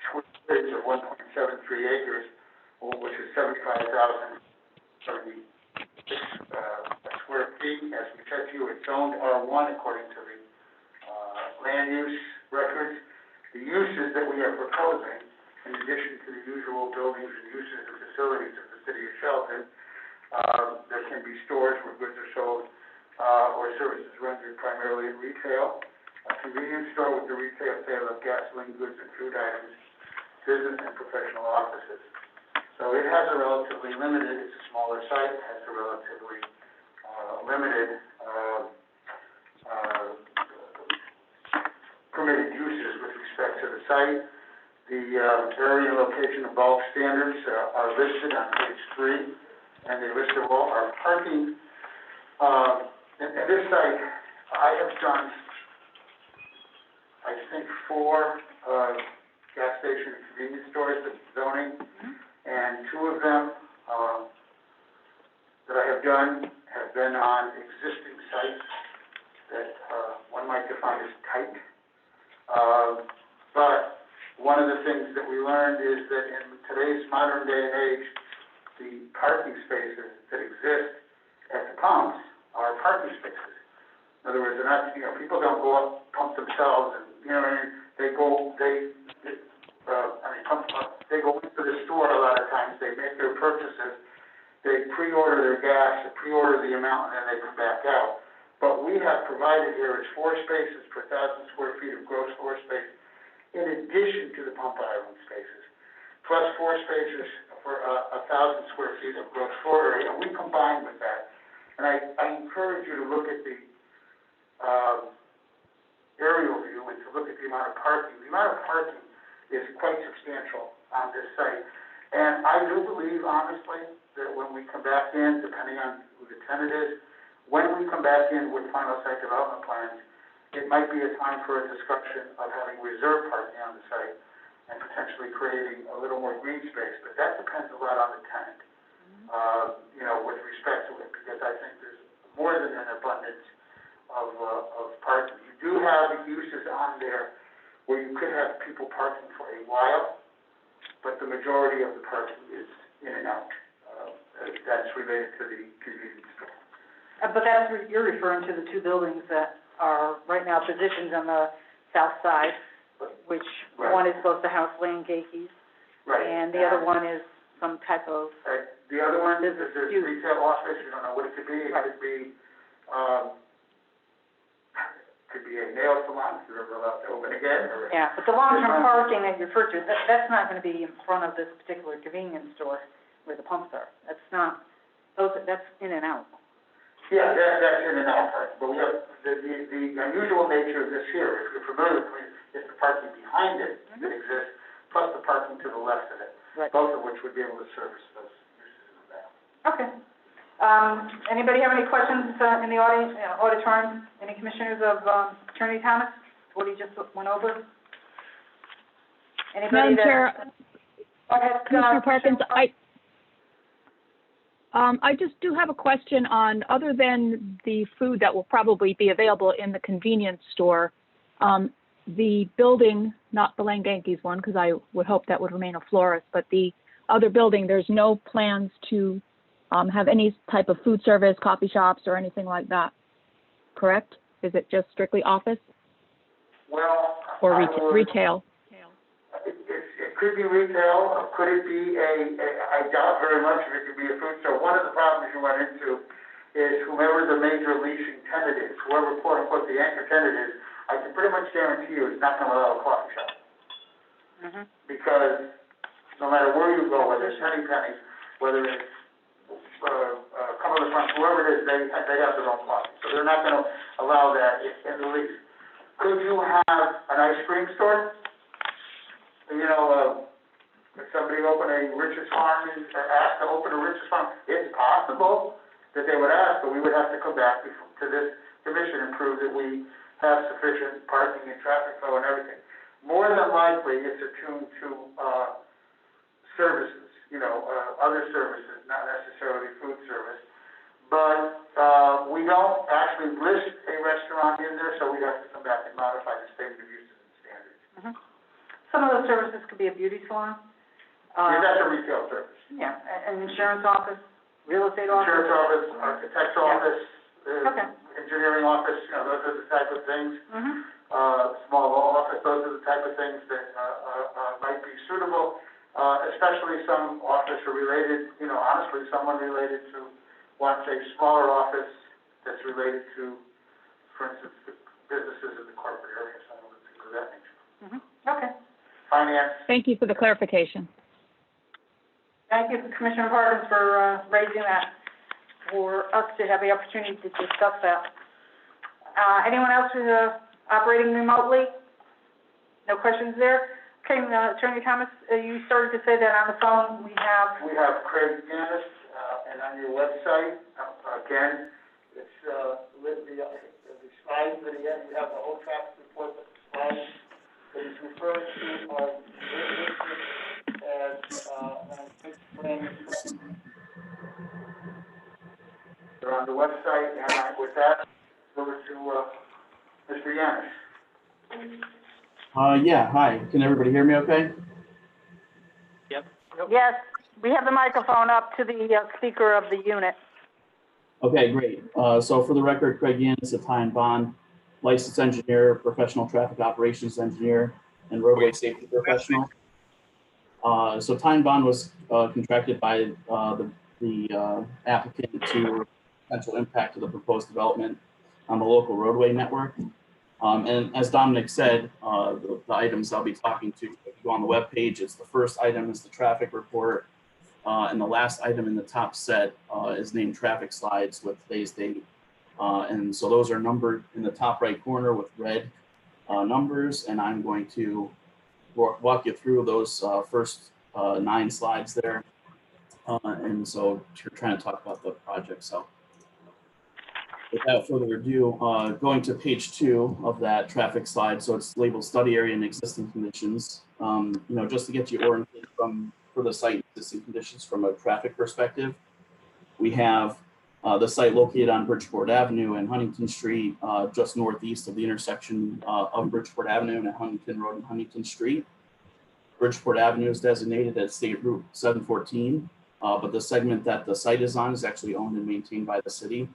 square footage of 1.73 acres, which is 75,076 square feet. As we said to you, it's zoned R1 according to the land use records. The uses that we are proposing, in addition to the usual buildings and uses and facilities of the city of Shelton, there can be stores where goods are sold or services rendered primarily in retail, a convenience store with the retail sale of gasoline goods and food items, business and professional offices. So it has a relatively limited, it's a smaller site, it has a relatively limited permitted uses with respect to the site. The area and location of bulk standards are listed on page 3, and they list of all our parking. In this site, I have done, I think, 4 gas station and convenience stores with zoning, and 2 of them that I have done have been on existing sites that one might define as tight. But one of the things that we learned is that in today's modern day and age, the parking spaces that exist at the pumps are parking spaces. In other words, they're not, people don't go up, pump themselves, and, what I mean, they go into the store a lot of times, they make their purchases, they pre-order their gas, they pre-order the amount, and then they come back out. But we have provided here is 4 spaces per 1,000 square feet of gross floor space, in addition to the pump island spaces, plus 4 spaces for 1,000 square feet of gross floor area, and we combine with that. And I encourage you to look at the aerial view and to look at the amount of parking. The amount of parking is quite substantial on this site. And I do believe, honestly, that when we come back in, depending on who the tenant is, when we come back in with final site development plans, it might be a time for a discussion of having reserve parking on the site and potentially creating a little more green space, but that depends a lot on the tenant, with respect to it, because I think there's more than an abundance of parking. You do have uses on there where you could have people parking for a while, but the majority of the parking is in and out. That's related to the convenience store. But you're referring to the 2 buildings that are right now positioned on the south side, which Right. one is supposed to house Lane Gakey's, Right. and the other one is some type of, The other one is Business there's use. retail office, you don't know what it could be. It Right. Could be a nail salon, if you're ever allowed to open again, or. yeah, but the long-term parking that you referred to, that's not gonna be in front of this particular convenience store where the pumps are. That's not, that's in and out. Yeah, that's in and out part, but we have, the unusual nature of this here, if you're familiar with it, is the parking behind it that exists, plus the parking to the left of it. Right. Both of which would be able to service those uses in the back. Okay. Anybody have any questions, in the audience, auditorium? Any commissioners of, Attorney Thomas, what he just went over? Anybody Madam that? Chair, Go ahead, Commissioner Perkins, I just do have a question on, other than the food that will probably be available in the convenience store, the building, not the Lane Gakey's one, because I would hope that would remain a florist, but the other building, there's no plans to have any type of food service, coffee shops, or anything like that, correct? Is it just strictly office Well, or I would- retail? could be retail, could it be I doubt very much if it could be a food store. One of the problems you run into is whomever the major leasing tenant is, whoever quote unquote the anchor tenant is, I can pretty much guarantee you it's not gonna allow a coffee shop. Mhm. Because no matter where you go, whether it's Penny Penny, whether it's, Cumberland Farms, whoever it is, they have their own coffee. So they're not gonna allow that in the lease. Could you have an ice cream store? You know, if somebody opened a Rich's Farm, asked to open a Rich's Farm, it's possible that they would ask, but we would have to come back to this commission and prove that we have sufficient parking and traffic flow and everything. More than likely, it's attuned to, services, other services, not necessarily food service. But, we don't actually list a restaurant in there, so we'd have to come back and modify the statement of uses and standards. Mhm. Some of those services could be a beauty salon. That's a retail service. Yeah, an insurance office, real estate office. Insurance office, architect's Yeah. office, Okay. engineering office, those are the type of things. Mhm. Small law office, those are the type of things that, might be suitable. Especially some office are related, honestly, someone related to, wants a smaller office that's related to, for instance, the businesses in the corporate area, some of the things of that nature. Mhm. Okay. Finance. Thank you for the clarification. Thank you, Commissioner Parkins, for raising that, for us to have the opportunity to discuss that. Anyone else who's operating remotely? No questions there? Okay, Attorney Thomas, you started to say that on the phone we have... We have Craig Dennis, and on your website, again, it's, the slides that he has, you have the whole traffic report, but the slides that he's referring to are listed as, they're on the website, and with that, over to, Mr. Yanis. Yeah, hi. Can everybody hear me okay? Yes, we have the microphone up to the speaker of the unit. Okay, great. So for the record, Craig Yanis of Ty and Bond, licensed engineer, professional traffic operations engineer, and roadway safety professional. So Ty and Bond was contracted by the applicant to potential impact of the proposed development on the local roadway network. And as Dominic said, the items I'll be talking to, if you go on the webpage, it's the first item is the traffic report, and the last item in the top set is named traffic slides with today's date. And so those are numbered in the top right corner with red numbers, and I'm going to walk you through those first 9 slides there. And so you're trying to talk about the project. So without further ado, going to page 2 of that traffic slide. So it's labeled study area and existing conditions. Just to get you oriented for the site existing conditions from a traffic perspective. We have the site located on Bridgeport Avenue and Huntington Street, just northeast of the intersection of Bridgeport Avenue and Huntington Road and Huntington Street. Bridgeport Avenue is designated as State Route 714, but the segment that the site is on is actually owned and maintained by the city.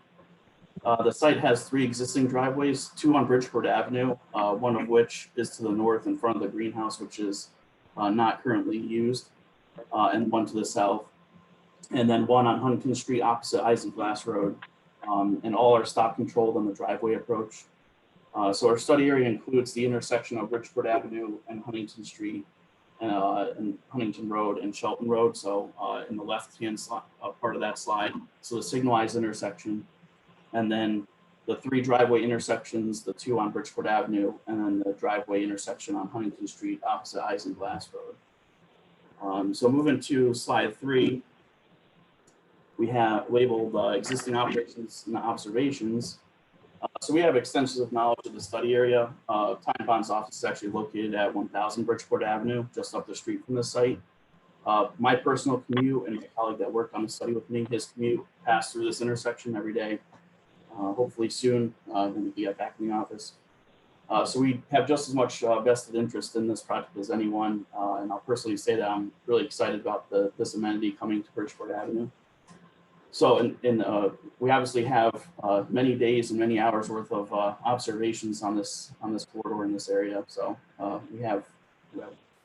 The site has 3 existing driveways, 2 on Bridgeport Avenue, one of which is to the north in front of the greenhouse, which is not currently used, and one to the south. And then one on Huntington Street opposite Isinglass Road, and all are stop controlled on the driveway approach. So our study area includes the intersection of Bridgeport Avenue and Huntington Street, and Huntington Road and Shelton Road. So in the left-hand part of that slide, so the signalized intersection, and then the 3 driveway intersections, the 2 on Bridgeport Avenue, and then the driveway intersection on Huntington Street opposite Isinglass Road. So moving to slide 3, we have labeled existing operations and observations. So we have extensive knowledge of the study area. Ty and Bond's office is actually located at 1000 Bridgeport Avenue, just up the street from the site. My personal commute and my colleague that worked on the study with me, his commute passed through this intersection every day. Hopefully soon, when we get back in the office. So we have just as much vested interest in this project as anyone, and I'll personally say that I'm really excited about this amenity coming to Bridgeport Avenue. So we obviously have many days and many hours worth of observations on this corridor in this area. So we have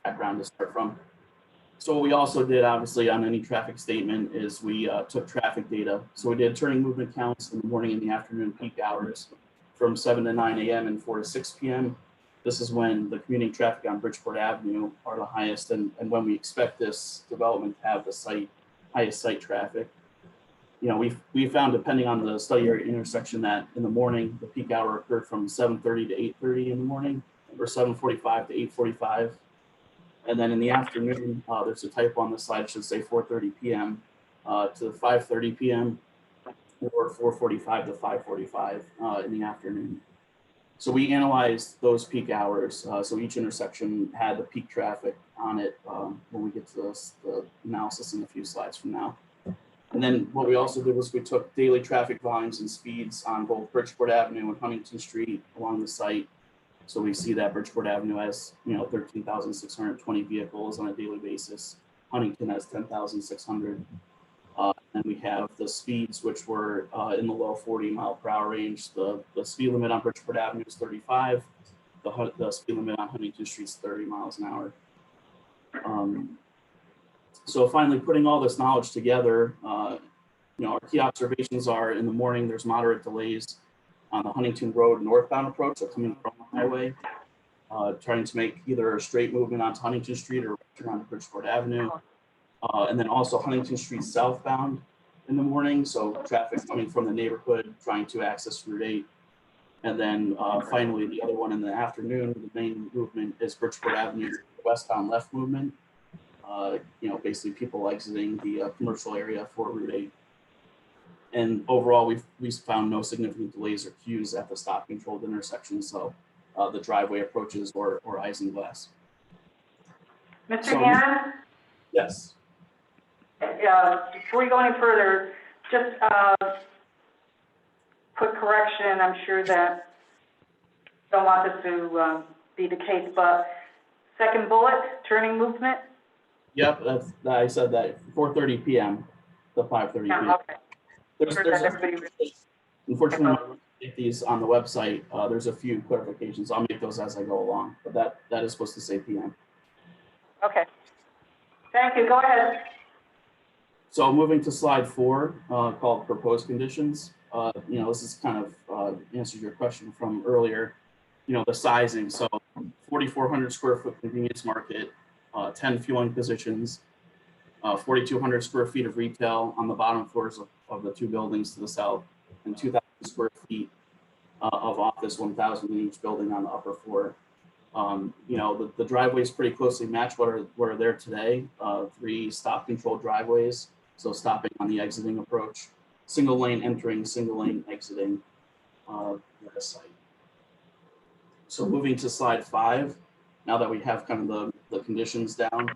background to start from. So what we also did, obviously, on any traffic statement is we took traffic data. So we did turning movement counts in the morning and the afternoon peak hours from 7 to 9 a.m. and 4 to 6 p.m. This is when the commuting traffic on Bridgeport Avenue are the highest, and when we expect this development to have the highest site traffic. You know, we found, depending on the study area intersection, that in the morning, the peak hour occurred from 7:30 to 8:30 in the morning, or 7:45 to 8:45. And then in the afternoon, there's a typo on the slide, it should say 4:30 p.m. To 5:30 p.m. or 4:45 to 5:45 in the afternoon. So we analyzed those peak hours. So each intersection had the peak traffic on it when we get to the analysis in a few slides from now. And then what we also did was we took daily traffic volumes and speeds on both Bridgeport Avenue and Huntington Street along the site. So we see that Bridgeport Avenue has, 13,620 vehicles on a daily basis. Huntington has 10,600. And we have the speeds, which were in the low 40-mile-per-hour range. The speed limit on Bridgeport Avenue is 35. The speed limit on Huntington Street is 30 miles an hour. So finally, putting all this knowledge together, our key observations are: in the morning, there's moderate delays on the Huntington Road northbound approach, so coming from the highway, trying to make either a straight movement onto Huntington Street or onto Bridgeport Avenue. And then also Huntington Street southbound in the morning, so traffic coming from the neighborhood trying to access Route 8. And then finally, the other one in the afternoon, the main movement is Bridgeport Avenue westbound left movement. Basically people exiting the commercial area for Route 8. And overall, we found no significant delays or queues at the stop controlled intersections, so the driveway approaches or isinglass. Mr. So, Gannon? Yes. Before you go any further, just quick correction. I'm sure that you don't want this to be the case, but second bullet, turning movement? Yep, I said that, 4:30 p.m. to 5:30 p.m. Okay. Unfortunately, when I make these on the website, there's a few clarifications. I'll make those as I go along, but that is supposed to say p.m. Okay. Thank you. Go ahead. So moving to slide 4, called proposed conditions. This is kind of answers your question from earlier. The sizing. So 4,400 square foot convenience market, 10 fueling positions, 4,200 square feet of retail on the bottom floors of the 2 buildings to the south, and 2,000 square feet of office, 1,000 in each building on the upper floor. The driveways pretty closely match what are there today. 3 stop control driveways, so stopping on the exiting approach, single lane entering, single lane exiting the site. So moving to slide 5, now that we have kind of the conditions down,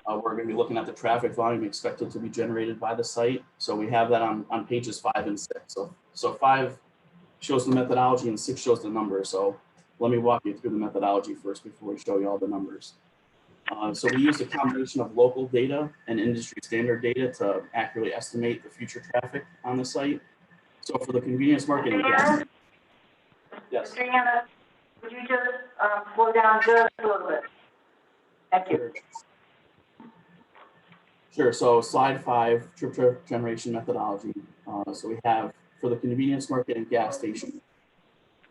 we're going to be looking at the traffic volume expected to be generated by the site. So we have that on pages 5 and 6. So 5 shows the methodology and 6 shows the numbers. So let me walk you through the methodology first before we show you all the numbers. So we used a combination of local data and industry standard data to accurately estimate the future traffic on the site. So for the convenience market, yes. Diana, would you just slow down just a little bit? Thank you. Sure. So slide 5, trip generation methodology. So we have for the convenience market and gas station,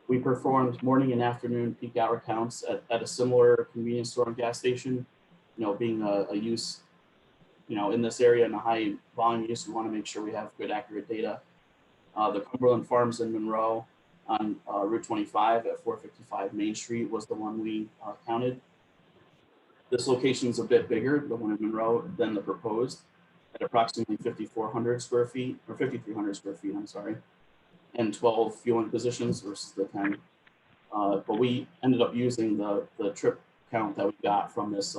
we performed morning and afternoon peak hour counts at a similar convenience store and gas station. Being a use, in this area and a high volume use, we want to make sure we have good, accurate data. The Cumberland Farms in Monroe on Route 25 at 455 Main Street was the one we counted. This location is a bit bigger, the one in Monroe, than the proposed, at approximately 5,400 square feet, or 5,300 square feet, I'm sorry, and 12 fueling positions versus the 10. But we ended up using the trip count that we got from this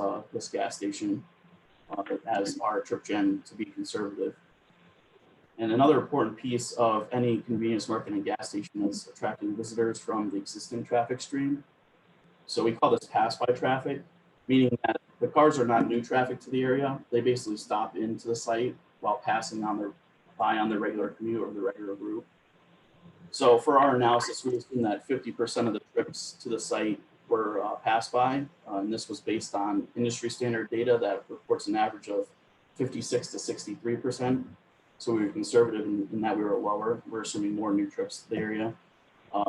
gas station as our trip gen to be conservative. And another important piece of any convenience market and gas station is attracting visitors from the existing traffic stream. So we call this pass-by traffic, meaning that the cars are not new traffic to the area. They basically stop into the site while passing by on their regular commute or the regular route. So for our analysis, we assume that 50% of the trips to the site were passed by, and this was based on industry standard data that reports an average of 56 to 63%. So we were conservative in that we were lower. We're assuming more new trips to the area.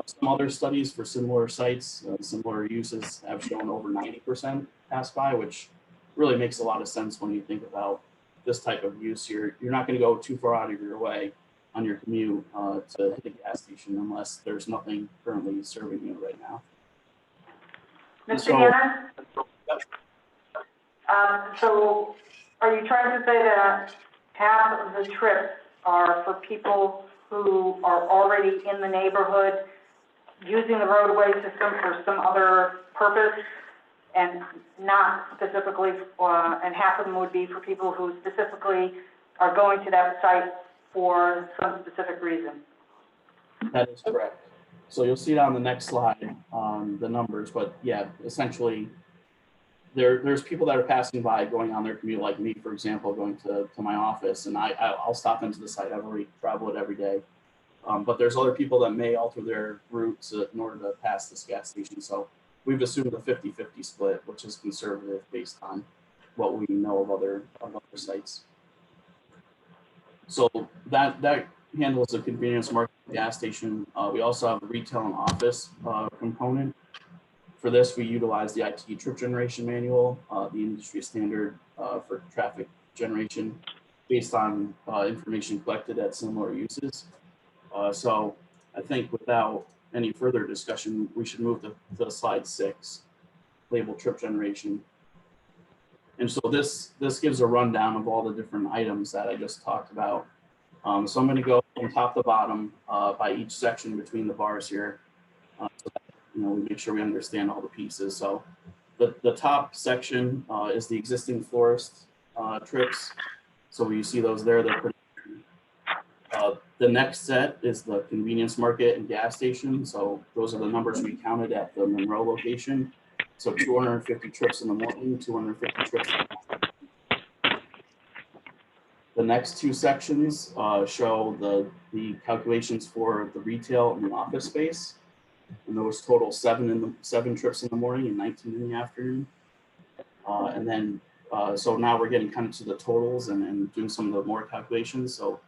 Some other studies for similar sites, similar uses have shown over 90% pass by, which really makes a lot of sense when you think about this type of use. You're not going to go too far out of your way on your commute to hit a gas station unless there's nothing currently serving you right now. Mr. So- Gannon? Yep. So are you trying to say that half of the trips are for people who are already in the neighborhood using the roadway system for some other purpose, and not specifically, and half of them would be for people who specifically are going to that site for some specific reason? That is correct. So you'll see it on the next slide, the numbers, but yeah, essentially, there's people that are passing by going on their commute, like me, for example, going to my office, and I'll stop into the site. I've already travel it every day. But there's other people that may alter their routes in order to pass this gas station. So we've assumed a 50-50 split, which is conservative based on what we know of other sites. So that handles the convenience market gas station. We also have the retail and office component. For this, we utilize the IT trip generation manual, the industry standard for traffic generation based on information collected at similar uses. So I think without any further discussion, we should move to slide 6, labeled trip generation. And so this gives a rundown of all the different items that I just talked about. So I'm going to go from top to bottom by each section between the bars here, so that, we make sure we understand all the pieces. So the top section is the existing florist trips. So you see those there, they're pretty. The next set is the convenience market and gas station. So those are the numbers we counted at the Monroe location. So 250 trips in the morning, 250 trips in the afternoon. The next two sections show the calculations for the retail and the office space. And those total 7 trips in the morning and 19 in the afternoon. And then, so now we're getting kind of to the totals and doing some of the more calculations. So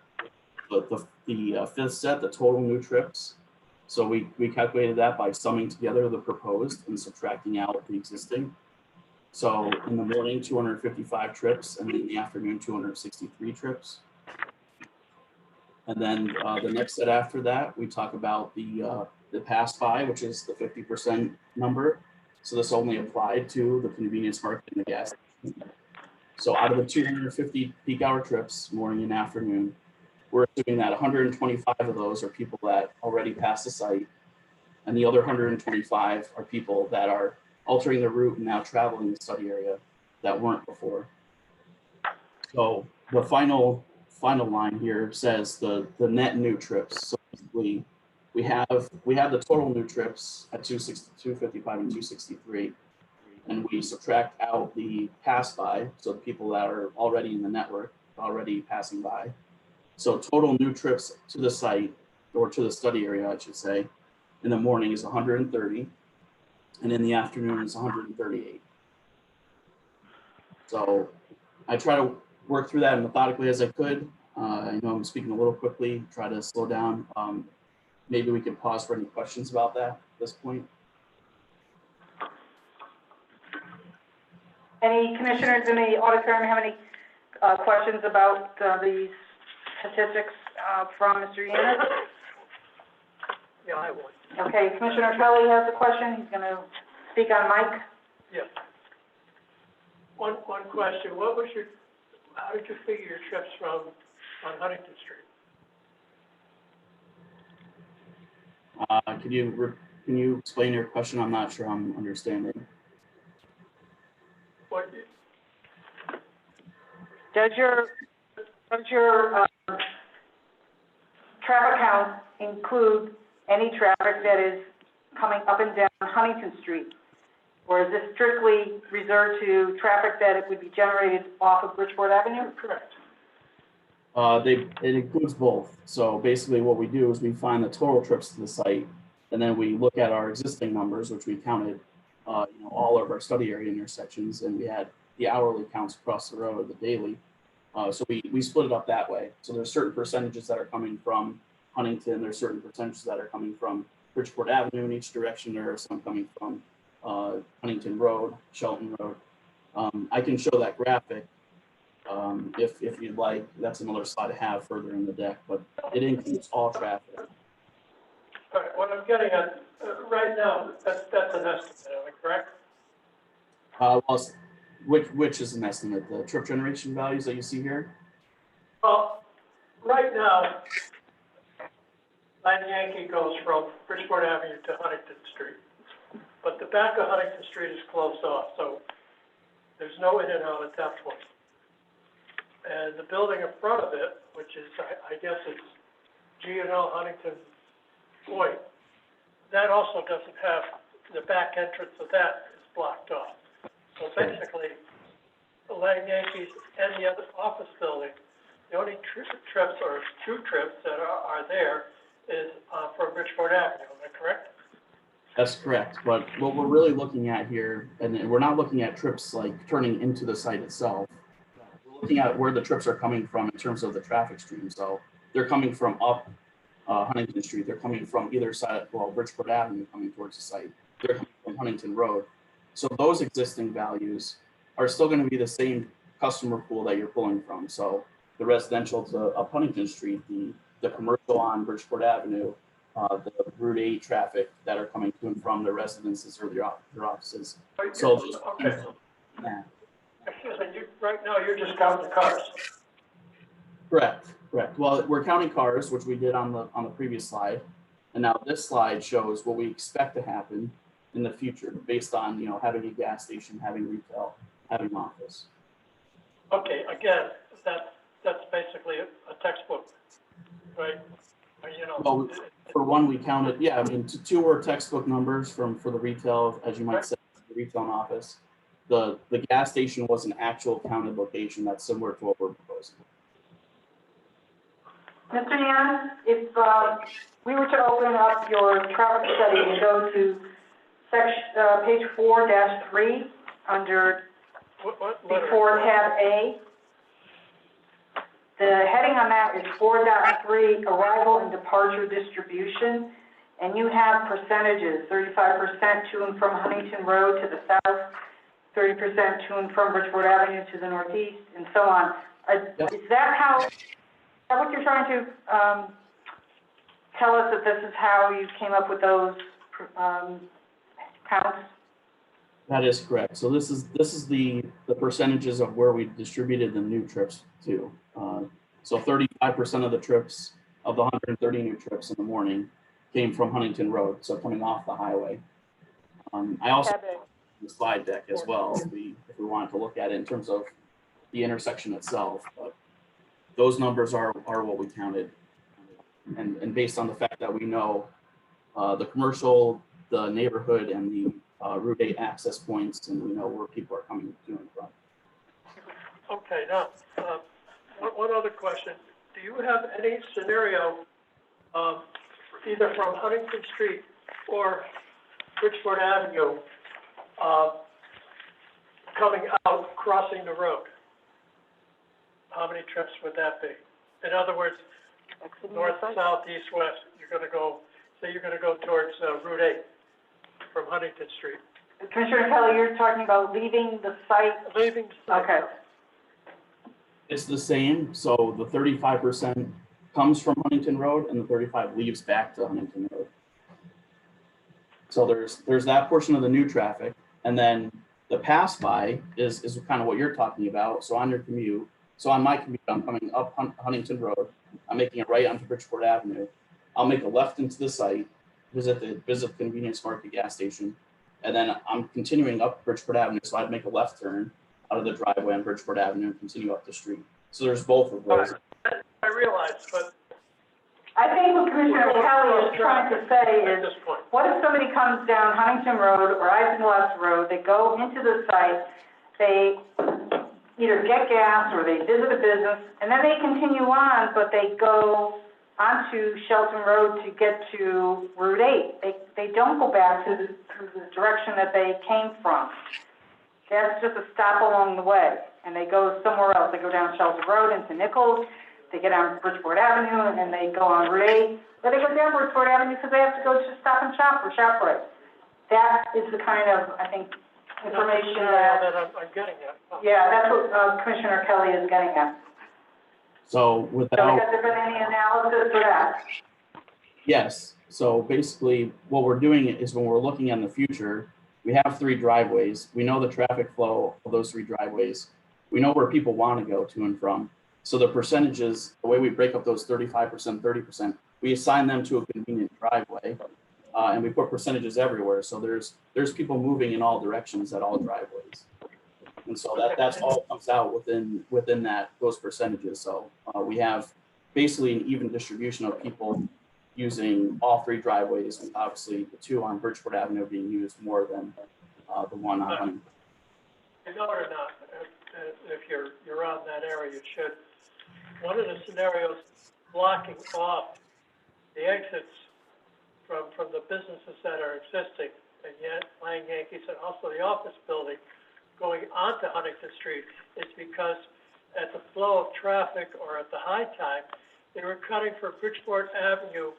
the fifth set, the total new trips. So we calculated that by summing together the proposed and subtracting out the existing. So in the morning, 255 trips, and in the afternoon, 263 trips. And then the next set after that, we talk about the pass by, which is the 50% number. So this only applied to the convenience market and the gas station. So out of the 250 peak hour trips, morning and afternoon, we're assuming that 125 of those are people that already passed the site, and the other 125 are people that are altering their route and now traveling the study area that weren't before. So the final line here says the net new trips. So basically, we have the total new trips at 255 and 263, and we subtract out the pass by, so the people that are already in the network, already passing by. So total new trips to the site, or to the study area, I should say, in the morning is 130, and in the afternoon is 138. So I try to work through that as methodically as I could. I know I'm speaking a little quickly, try to slow down. Maybe we can pause for any questions about that at this point. Any commissioners in the auditorium have any questions about these statistics from Mr. Yannis? Yeah, I would. Okay, Commissioner Kelly has a question. He's going to speak on mic. Yeah. One question. How did you figure your trips on Huntington Street? Can you explain your question? I'm not sure I'm understanding. Does your traffic count include any traffic that is coming up and down Huntington Street? Or is this strictly reserved to traffic that it would be generated off of Bridgeport Avenue? Correct. It includes both. So basically what we do is we find the total trips to the site, and then we look at our existing numbers, which we counted, all of our study area intersections, and we had the hourly counts across the road, the daily. So we split it up that way. So there's certain percentages that are coming from Huntington, there's certain percentages that are coming from Bridgeport Avenue in each direction, there are some coming from Huntington Road, Shelton Road. I can show that graphic if you'd like. That's another slide I have further in the deck, but it includes all traffic. All right, what I'm getting at, right now, that's an estimate, am I correct? Well, which is an estimate? The trip generation values that you see here? Well, right now, Line Yankee goes from Bridgeport Avenue to Huntington Street. But the back of Huntington Street is closed off, so there's no in and out at that point. And the building in front of it, which is, I guess it's G&L Huntington Point, that also doesn't have, the back entrance of that is blocked off. So basically, the Lang Yankees and the other office building, the only trips or two trips that are there is from Bridgeport Avenue, am I correct? That's correct, but what we're really looking at here, and we're not looking at trips like turning into the site itself. We're looking at where the trips are coming from in terms of the traffic stream. So they're coming from up Huntington Street. They're coming from either side, well, Bridgeport Avenue coming towards the site. They're coming from Huntington Road. So those existing values are still going to be the same customer pool that you're pulling from. So the residential to up Huntington Street, the commercial on Bridgeport Avenue, the Route 8 traffic that are coming to and from their residences or their offices. So, Okay. Yeah. Excuse me, right now you're just counting the cars. Correct. Well, we're counting cars, which we did on the previous slide, and now this slide shows what we expect to happen in the future, based on having a gas station, having retail, having office. Okay, again, that's basically a textbook, right? Well, for one, we counted, yeah, I mean, two were textbook numbers for the retail, as you might say, the retail and office. The gas station was an actual counted location that's similar to what we're proposing. Mr. Neon, if we were to open up your traffic study and go to page 4-3 under before tab A, the heading on that is 4.3 arrival and departure distribution, and you have percentages: 35% to and from Huntington Road to the south, 30% to and from Bridgeport Avenue to the northeast, and so on. Yep. Is that what you're trying to tell us, that this is how you came up with those counts? That is correct. So this is the percentages of where we distributed the new trips to. So 35% of the trips of the 130 new trips in the morning came from Huntington Road, so coming off the highway. I also have the slide deck as well, if we wanted to look at it in terms of the intersection itself. But those numbers are what we counted, and based on the fact that we know the commercial, the neighborhood, and the Route 8 access points, and we know where people are coming to and from. Okay, now, one other question. Do you have any scenario, either from Huntington Street or Bridgeport Avenue, coming out, crossing the road? How many trips would that be? In other words, north, south, east, west, you're gonna go towards Route 8 from Huntington Street. Commissioner Kelly, you're talking about leaving the site? Leaving the site. Okay. It's the same. So the 35% comes from Huntington Road, and the 35 leaves back to Huntington Road. So there's that portion of the new traffic, and then the pass by is kind of what you're talking about. So on your commute, on my commute, I'm coming up Huntington Road. I'm making a right onto Bridgeport Avenue. I'll make a left into the site, visit the convenience market gas station, and then I'm continuing up Bridgeport Avenue. So I'd make a left turn out of the driveway on Bridgeport Avenue and continue up the street. So there's both of those. I realize, but I think what Commissioner Kelly is trying to say at is, this point, what if somebody comes down Huntington Road or Isinglass Road, they go into the site, they either get gas or they visit a business, and then they continue on, but they go onto Shelton Road to get to Route 8. They don't go back to the direction that they came from. That's just a stop along the way, and they go somewhere else. They go down Shelton Road into Nichols, they get on Bridgeport Avenue, and then they go on Route 8. But they go down Bridgeport Avenue because they have to go to Stop and Shop or ShopRite. That is the kind of, I think, information that I'm getting at. yeah, that's what Commissioner Kelly is getting at. So So without, has there been any analysis for that? yes, so basically what we're doing is when we're looking in the future, we have 3 driveways. We know the traffic flow of those 3 driveways. We know where people want to go to and from. So the percentages, the way we break up those 35%, 30%, we assign them to a convenient driveway, and we put percentages everywhere. So there's people moving in all directions at all driveways. And so that's all comes out within those percentages. So we have basically an even distribution of people using all 3 driveways, and obviously the 2 on Bridgeport Avenue being used more than the 1 on Huntington. You know it or not, if you're on that area, you should. One of the scenarios blocking off the exits from the businesses that are existing, and yet Lang Yankees and also the office building going onto Huntington Street is because at the flow of traffic or at the high time, they were cutting for Bridgeport Avenue,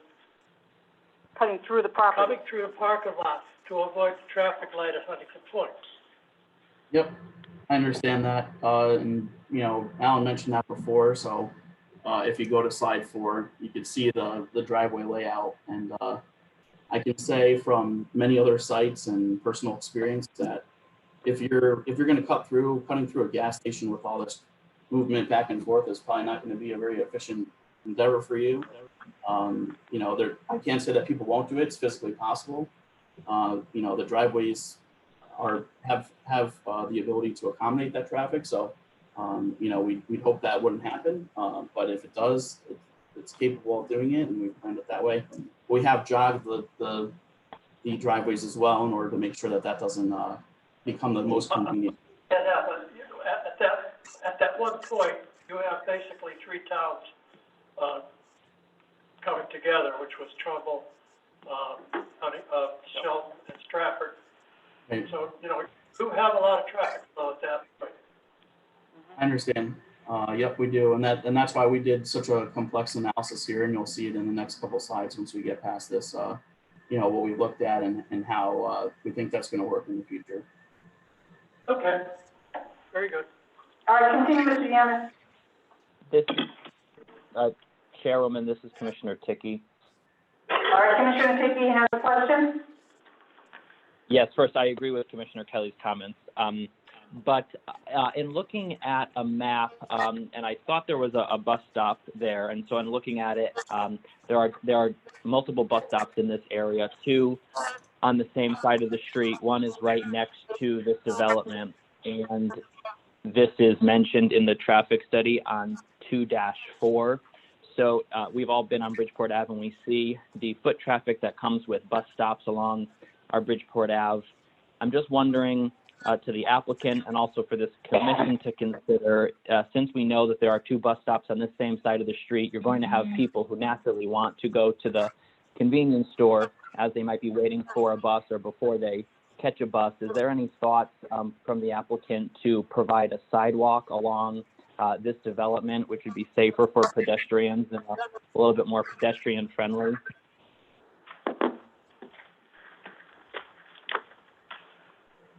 Cutting through the property. coming through the parking lot to avoid the traffic light at Huntington Point. Yep, I understand that. And, you know, Alan mentioned that before. So if you go to slide 4, you can see the driveway layout. And I can say from many other sites and personal experience that if you're going to cutting through a gas station with all this movement back and forth is probably not going to be a very efficient endeavor for you. You know, I can't say that people won't do it. It's physically possible. You know, the driveways have the ability to accommodate that traffic. So, you know, we hope that wouldn't happen. But if it does, it's capable of doing it, and we planned it that way. We have jogged the driveways as well in order to make sure that doesn't become the most convenient. And at that one point, you have basically 3 towns coming together, which was Trumbull, Shelton, and Stratford. Right. So, you know, you have a lot of traffic flow at that point. I understand. Yep, we do, and that's why we did such a complex analysis here, and you'll see it in the next couple slides once we get past this. You know, what we looked at and how we think that's going to work in the future. Okay, very good. All right, continue, Mr. Yamas. This is, Chairwoman, this is Commissioner Ticky. All right, Commissioner Ticky has a question? Yes, first, I agree with Commissioner Kelly's comments. But in looking at a map, and I thought there was a bus stop there, and so in looking at it, there are multiple bus stops in this area, 2 on the same side of the street. One is right next to this development, and this is mentioned in the traffic study on 2-4. So we've all been on Bridgeport Ave, and we see the foot traffic that comes with bus stops along our Bridgeport Ave. I'm just wondering to the applicant and also for this commission to consider, since we know that there are 2 bus stops on this same side of the street, you're going to have people who naturally want to go to the convenience store as they might be waiting for a bus or before they catch a bus. Is there any thoughts from the applicant to provide a sidewalk along this development, which would be safer for pedestrians and a little bit more pedestrian friendly?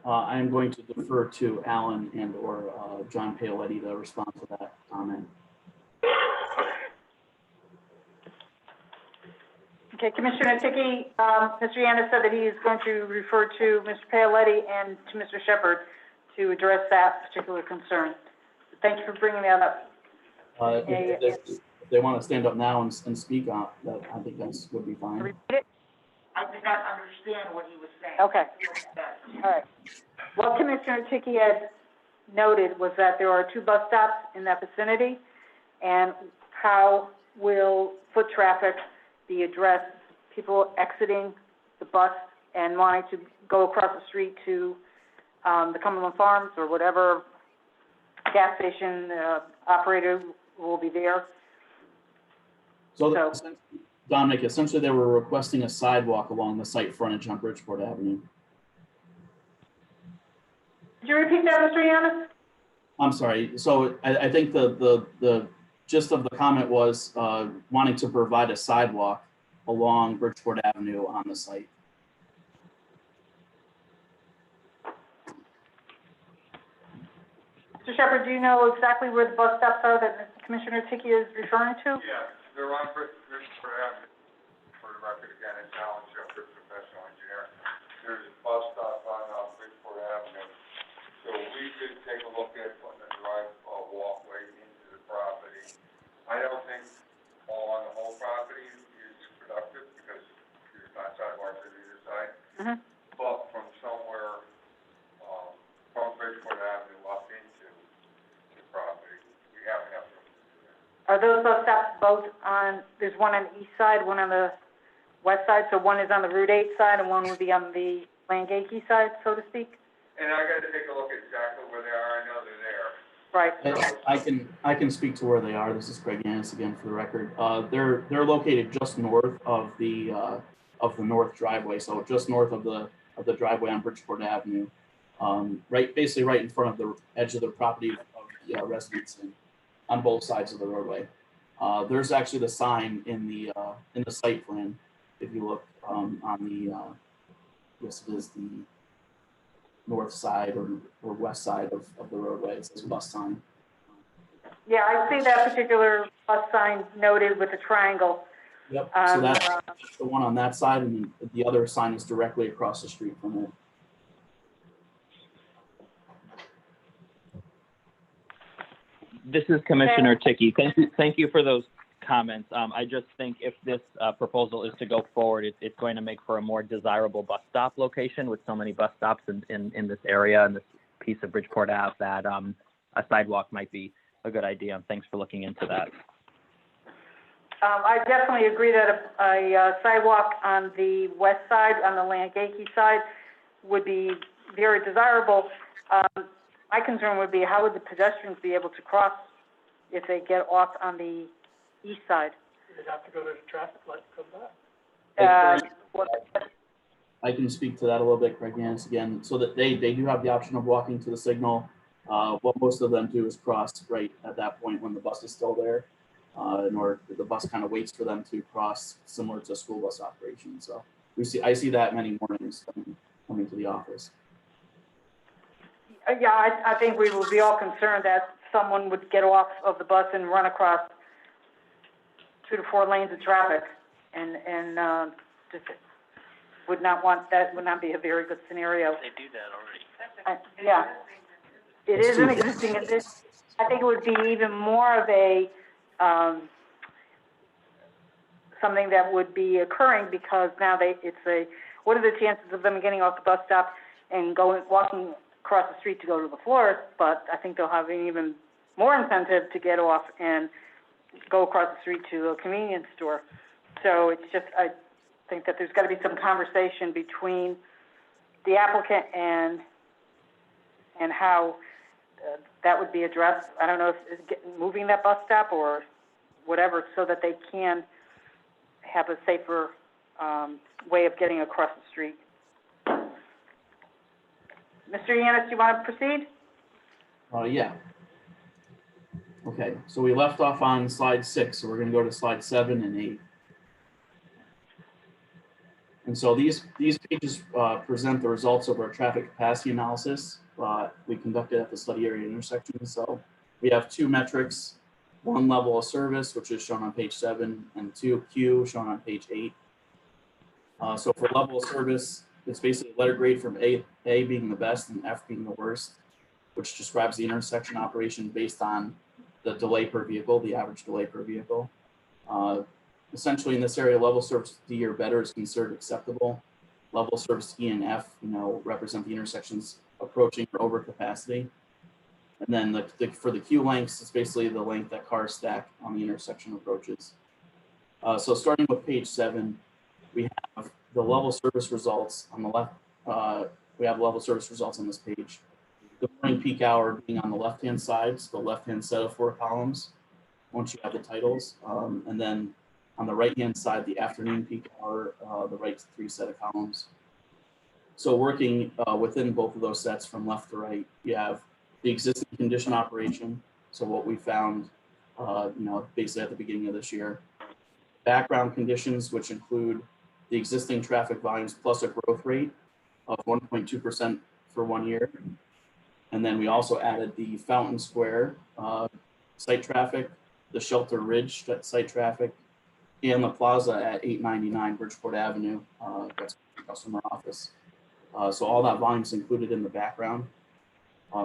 I'm going to defer to Alan and or John Paoletti to respond to that comment. Okay, Commissioner Ticky, Mr. Yamas said that he is going to refer to Mr. Paoletti and to Mr. Shepherd to address that particular concern. Thank you for bringing that up. If they want to stand up now and speak on that, I think that would be fine. Repeat it? I did not understand what he was saying. Okay. All right. What Commissioner Ticky had noted was that there are 2 bus stops in that vicinity, and how will foot traffic be addressed? People exiting the bus and wanting to go across the street to the Cumberland Farms or whatever gas station operator will be there. So, So- Dominic, essentially they were requesting a sidewalk along the site frontage on Bridgeport Avenue. Could you repeat that, Mr. Yanis? I'm sorry. So I think the gist of the comment was wanting to provide a sidewalk along Bridgeport Avenue on the site. Mr. Shepherd, do you know exactly where the bus stops are that Commissioner Ticky is referring to? Yeah, they're on Bridgeport Avenue. For the record, again, it's Alan Shepherd, professional engineer. There's a bus stop on Bridgeport Avenue. So we could take a look at putting a walkway into the property. I don't think on the whole property is productive because there's not sidewalks on either side. Mm-hmm. But from somewhere, from Bridgeport Avenue up into the property, we have enough room to do that. Are those bus stops both on, there's one on the east side, one on the west side, so one is on the Route 8 side and one would be on the Langakey side, so to speak? And I gotta take a look at exactly where they are. I know they're there. Right. I can speak to where they are. This is Craig Yanis again for the record. They're located just north of the north driveway, so just north of the driveway on Bridgeport Avenue, basically right in front of the edge of the property of the residents on both sides of the roadway. There's actually the sign in the site plan. If you look on the yes, it is the north side or west side of the roadway. It says bus sign. Yeah, I see that particular bus sign noted with the triangle. Yep. So that's the one on that side, and the other sign is directly across the street from it. This is Commissioner Ticky. Thank you for those comments. I just think if this proposal is to go forward, it's going to make for a more desirable bus stop location with so many bus stops in this area and this piece of Bridgeport Ave that a sidewalk might be a good idea. Thanks for looking into that. I definitely agree that a sidewalk on the west side, on the Langakey side, would be very desirable. My concern would be how would the pedestrians be able to cross if they get off on the east side? You'd have to go to the traffic light and come back. I can speak to that a little bit, Craig Yanis, again, so that they do have the option of walking to the signal. What most of them do is cross right at that point when the bus is still there. The bus kind of waits for them to cross, similar to school bus operation. So I see that many mornings coming to the office. Yeah, I think we would be all concerned that someone would get off of the bus and run across 2 to 4 lanes of traffic, and just would not want that. Would not be a very good scenario. They do that already. Yeah, it is an existing. I think it would be even more of a something that would be occurring because now what are the chances of them getting off the bus stop and walking across the street to go to the florist? But I think they'll have an even more incentive to get off and go across the street to a convenience store. So it's just, I think that there's got to be some conversation between the applicant and how that would be addressed. I don't know if it's moving that bus stop or whatever, so that they can have a safer way of getting across the street. Mr. Yanis, do you want to proceed? Yeah. Okay, so we left off on slide 6, so we're going to go to slide 7 and 8. And so these pages present the results of our traffic capacity analysis we conducted at the study area intersection. So we have 2 metrics, 1 level of service, which is shown on page 7, and 2 Q shown on page 8. So for level of service, it's basically a letter grade from A being the best and F being the worst, which describes the intersection operation based on the delay per vehicle, the average delay per vehicle. Essentially in this area, level service D or better is considered acceptable. Level service E and F, represent the intersections approaching or over capacity. And then for the Q lengths, it's basically the length that cars stack on the intersection approaches. So starting with page 7, we have the level service results on the left. We have level service results on this page. The morning peak hour being on the left-hand side, so the left-hand set of 4 columns, once you have the titles. And then On the right-hand side, the afternoon peak hour, the right 3 set of columns. So working within both of those sets from left to right, you have the existing condition operation. So what we found, basically at the beginning of this year. Background conditions, which include the existing traffic volumes plus a growth rate of 1.2% for 1 year. And then we also added the Fountain Square site traffic, the Shelter Ridge site traffic, and the plaza at 899 Bridgeport Avenue, that's the customer office. So all that volume is included in the background.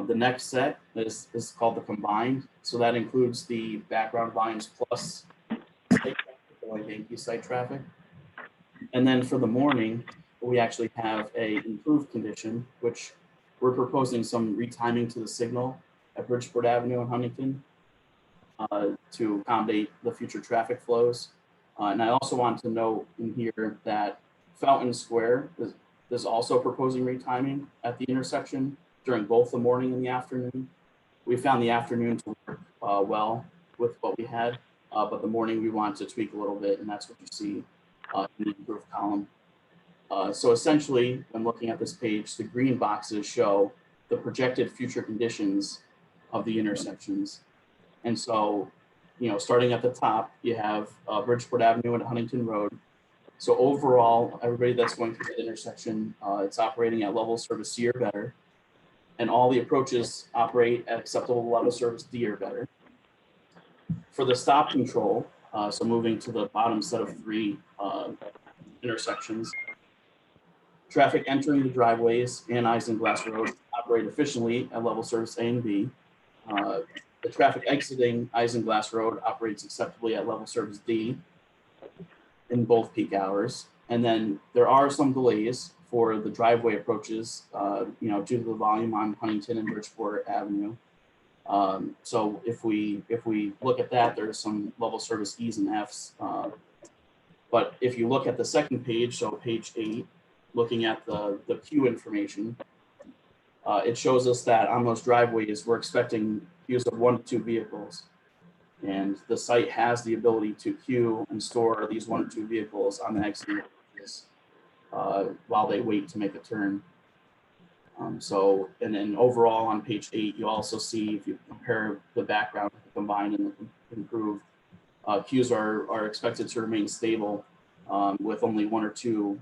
The next set is called the combined. So that includes the background volumes plus site traffic, like Yankee site traffic. And then for the morning, we actually have a improved condition, which we're proposing some retiming to the signal at Bridgeport Avenue in Huntington to accommodate the future traffic flows. And I also want to note in here that Fountain Square is also proposing retiming at the intersection during both the morning and the afternoon. We found the afternoon to work well with what we had, but the morning we want to tweak a little bit, and that's what you see in the improved column. So essentially, when looking at this page, the green boxes show the projected future conditions of the intersections. And so, starting at the top, you have Bridgeport Avenue and Huntington Road. So overall, everybody that's going through the intersection, it's operating at level service C or better. And all the approaches operate at acceptable level service D or better. For the stop control, so moving to the bottom set of 3 intersections, traffic entering the driveways and Isinglass Road operate efficiently at level service A and B. The traffic exiting Isinglass Road operates acceptably at level service D in both peak hours. And then there are some delays for the driveway approaches, due to the volume on Huntington and Bridgeport Avenue. So if we look at that, there's some level service E's and F's. But if you look at the second page, so page 8, looking at the queue information, it shows us that on those driveways, we're expecting use of 1 to 2 vehicles. And the site has the ability to queue and store these 1 or 2 vehicles on the exit while they wait to make a turn. And then overall on page 8, you also see, if you compare the background, the combined and the improved, queues are expected to remain stable with only 1 or 2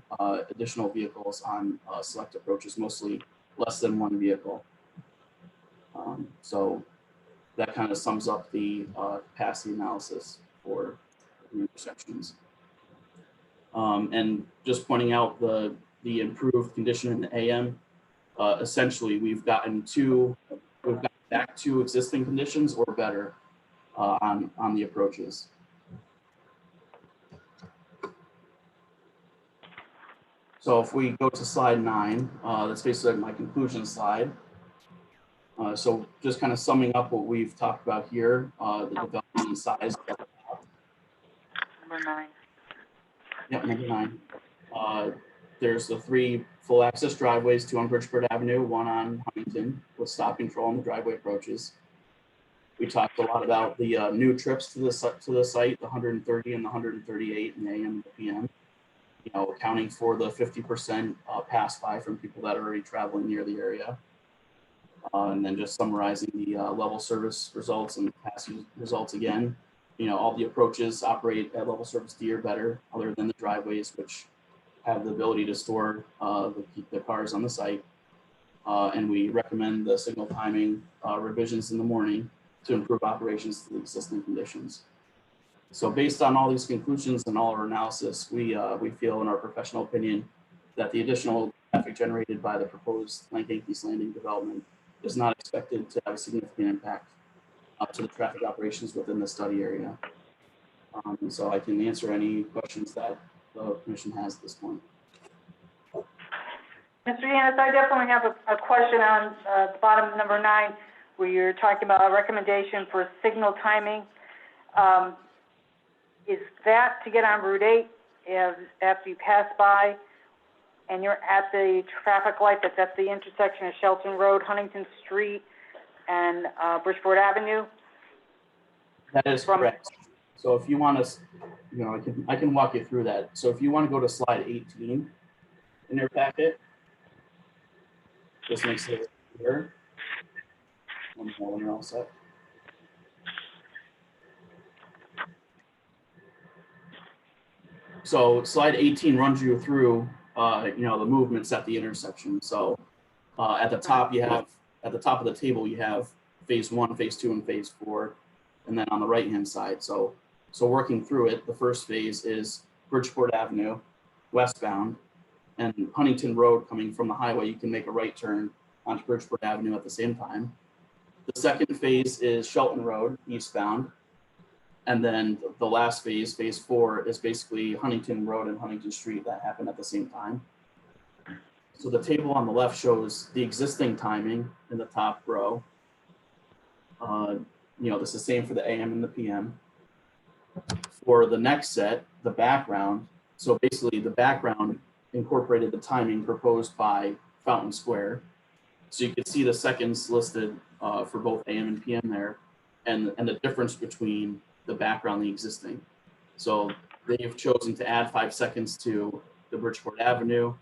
additional vehicles on select approaches, mostly less than 1 vehicle. So that kind of sums up the capacity analysis for the intersections. And just pointing out the improved condition in the AM, essentially we've gotten back to existing conditions or better on the approaches. So if we go to slide 9, that's basically my conclusion slide. So just kind of summing up what we've talked about here, the development and size. Number 9. Yep, number 9. There's the 3 full access driveways, 2 on Bridgeport Avenue, 1 on Huntington, with stop control on the driveway approaches. We talked a lot about the new trips to the site, the 130 and the 138 in the AM and the PM. Accounting for the 50% pass by from people that are already traveling near the area. And then just summarizing the level service results and capacity results again. All the approaches operate at level service D or better, other than the driveways, which have the ability to store the cars on the site. And we recommend the signal timing revisions in the morning to improve operations to the existing conditions. So based on all these conclusions and all our analysis, we feel, in our professional opinion, that the additional traffic generated by the proposed Yankee Landing development is not expected to have a significant impact to the traffic operations within the study area. And so I can answer any questions that the commission has at this point. Mr. Yanis, I definitely have a question on the bottom of number 9, where you're talking about a recommendation for signal timing. Is that to get on Route 8 after you pass by and you're at the traffic light that's at the intersection of Shelton Road, Huntington Street, and Bridgeport Avenue? That is correct. So if you want to, I can walk you through that. So if you want to go to slide 18 in your packet, this makes it clear. One more when you're all set. So slide 18 runs you through, the movements at the intersection. So at the top at the top of the table, you have phase 1, phase 2, and phase 4. And then on the right-hand side, so working through it, the first phase is Bridgeport Avenue, westbound, and Huntington Road coming from the highway. You can make a right turn onto Bridgeport Avenue at the same time. The second phase is Shelton Road, eastbound. And then the last phase, phase 4, is basically Huntington Road and Huntington Street that happen at the same time. So the table on the left shows the existing timing in the top row. This is the same for the AM and the PM. For the next set, the background, so basically the background incorporated the timing proposed by Fountain Square. So you can see the seconds listed for both AM and PM there, and the difference between the background and the existing. So they've chosen to add 5 seconds to the Bridgeport Avenue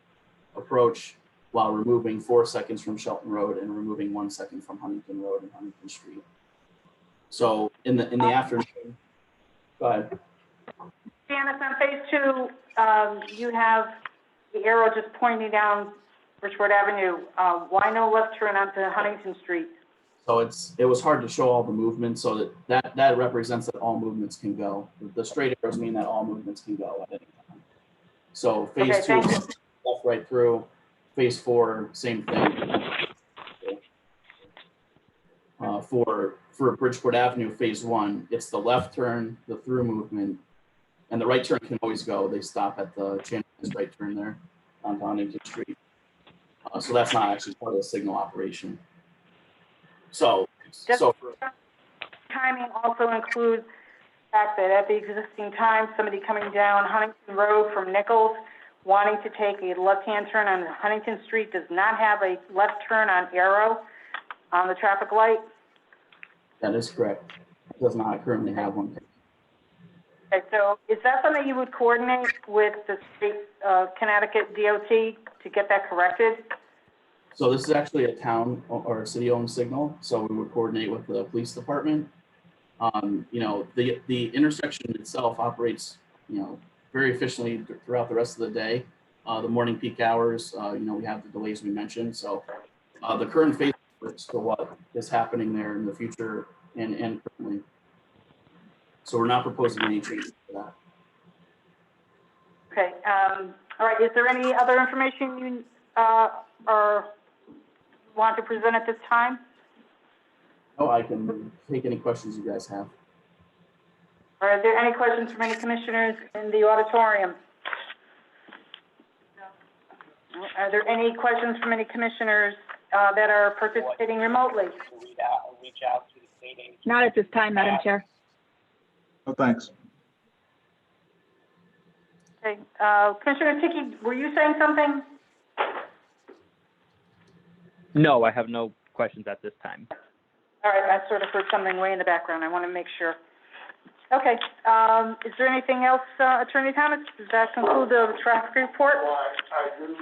approach while removing 4 seconds from Shelton Road and removing 1 second from Huntington Road and Huntington Street. So in the afternoon, go ahead. Janice, on phase 2, you have the arrow just pointing down Bridgeport Avenue. Why no left turn onto Huntington Street? So it was hard to show all the movements, so that represents that all movements can go. The straight arrows mean that all movements can go at any time. So phase 2 is left right through. Phase 4, same thing. For Bridgeport Avenue, phase 1, it's the left turn, the through movement, and the right turn can always go. They stop at the Champions right turn there on Huntington Street. So that's not actually part of the signal operation. So Timing also includes the fact that at the existing time, somebody coming down Huntington Road from Nichols wanting to take a left-hand turn on Huntington Street does not have a left turn on arrow on the traffic light. That is correct. It does not currently have one. Okay, so is that something you would coordinate with the state Connecticut DOT to get that corrected? So this is actually a town or city-owned signal, so we would coordinate with the police department. The intersection itself operates, very efficiently throughout the rest of the day. The morning peak hours, we have the delays we mentioned. So the current phase works for what is happening there in the future and currently. So we're not proposing any changes to that. Okay. All right. Is there any other information you or want to present at this time? Oh, I can take any questions you guys have. Are there any questions from any commissioners in the auditorium? No. Are there any questions from any commissioners that are participating remotely? Not at this time, Madam Chair. Oh, thanks. Okay. Commissioner Tiki, were you saying something? No, I have no questions at this time. All right. I sort of heard something way in the background. I want to make sure. Okay. Is there anything else, Attorney Thomas? Does that conclude the traffic report? Well, I do,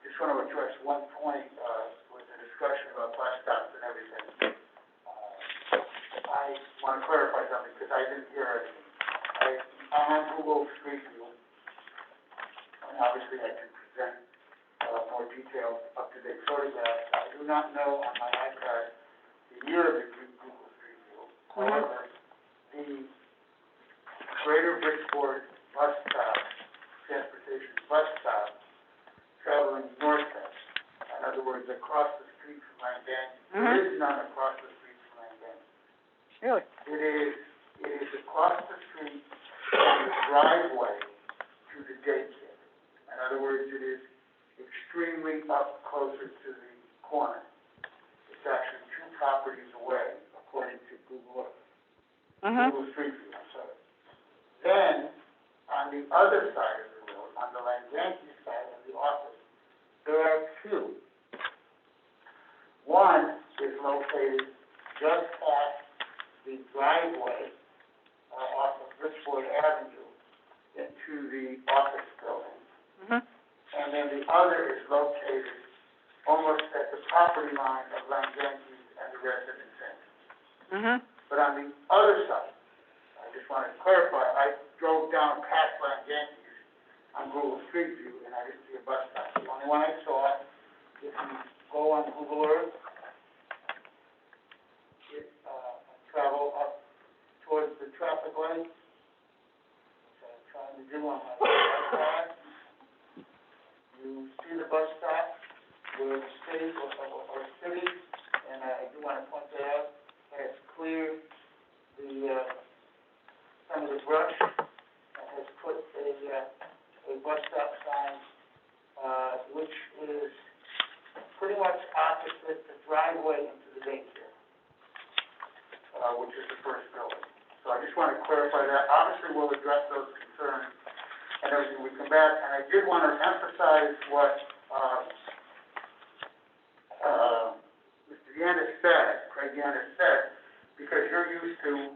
just want to address one point, with the discussion about bus stops and everything. I want to clarify something because I didn't hear anything. I'm on Google Street View, and obviously I can present, more detailed, up-to-date photographs. I do not know on my iPad the year of the Google Street View. However, the Greater Bridgeport bus stop, transportation bus stop, traveling northbound. In other words, across the street from Landan. There is none across the street from Landan. Really? It is across the street from the driveway to the daycare. In other words, it is extremely up closer to the corner. It's actually 2 properties away, according to Google Earth. Google Street View, I'm sorry. Then, on the other side of the road, on the Landanky side of the office, there are 2. One is located just past the driveway Bridgeport Avenue into the office building. Mhm. And then the other is located almost at the property line of Langenki's and the residence inn. Mhm. But on the other side, I just wanted to clarify, I drove down past Langenki's on Google Street View, and I didn't see a bus stop. The only one I saw, if you go on Google Earth, travel up towards the traffic light, which I'm trying to do on my iPad. You see the bus stop where the city or city, and I do want to point that out, has cleared the, some of the brush and has put a bus stop sign, which is pretty much opposite the driveway into the daycare, which is the first building. So I just want to clarify that. Obviously, we'll address those concerns and everything we come back. And I did want to emphasize what Mr. Yanis said, Craig Yanis said, because you're used to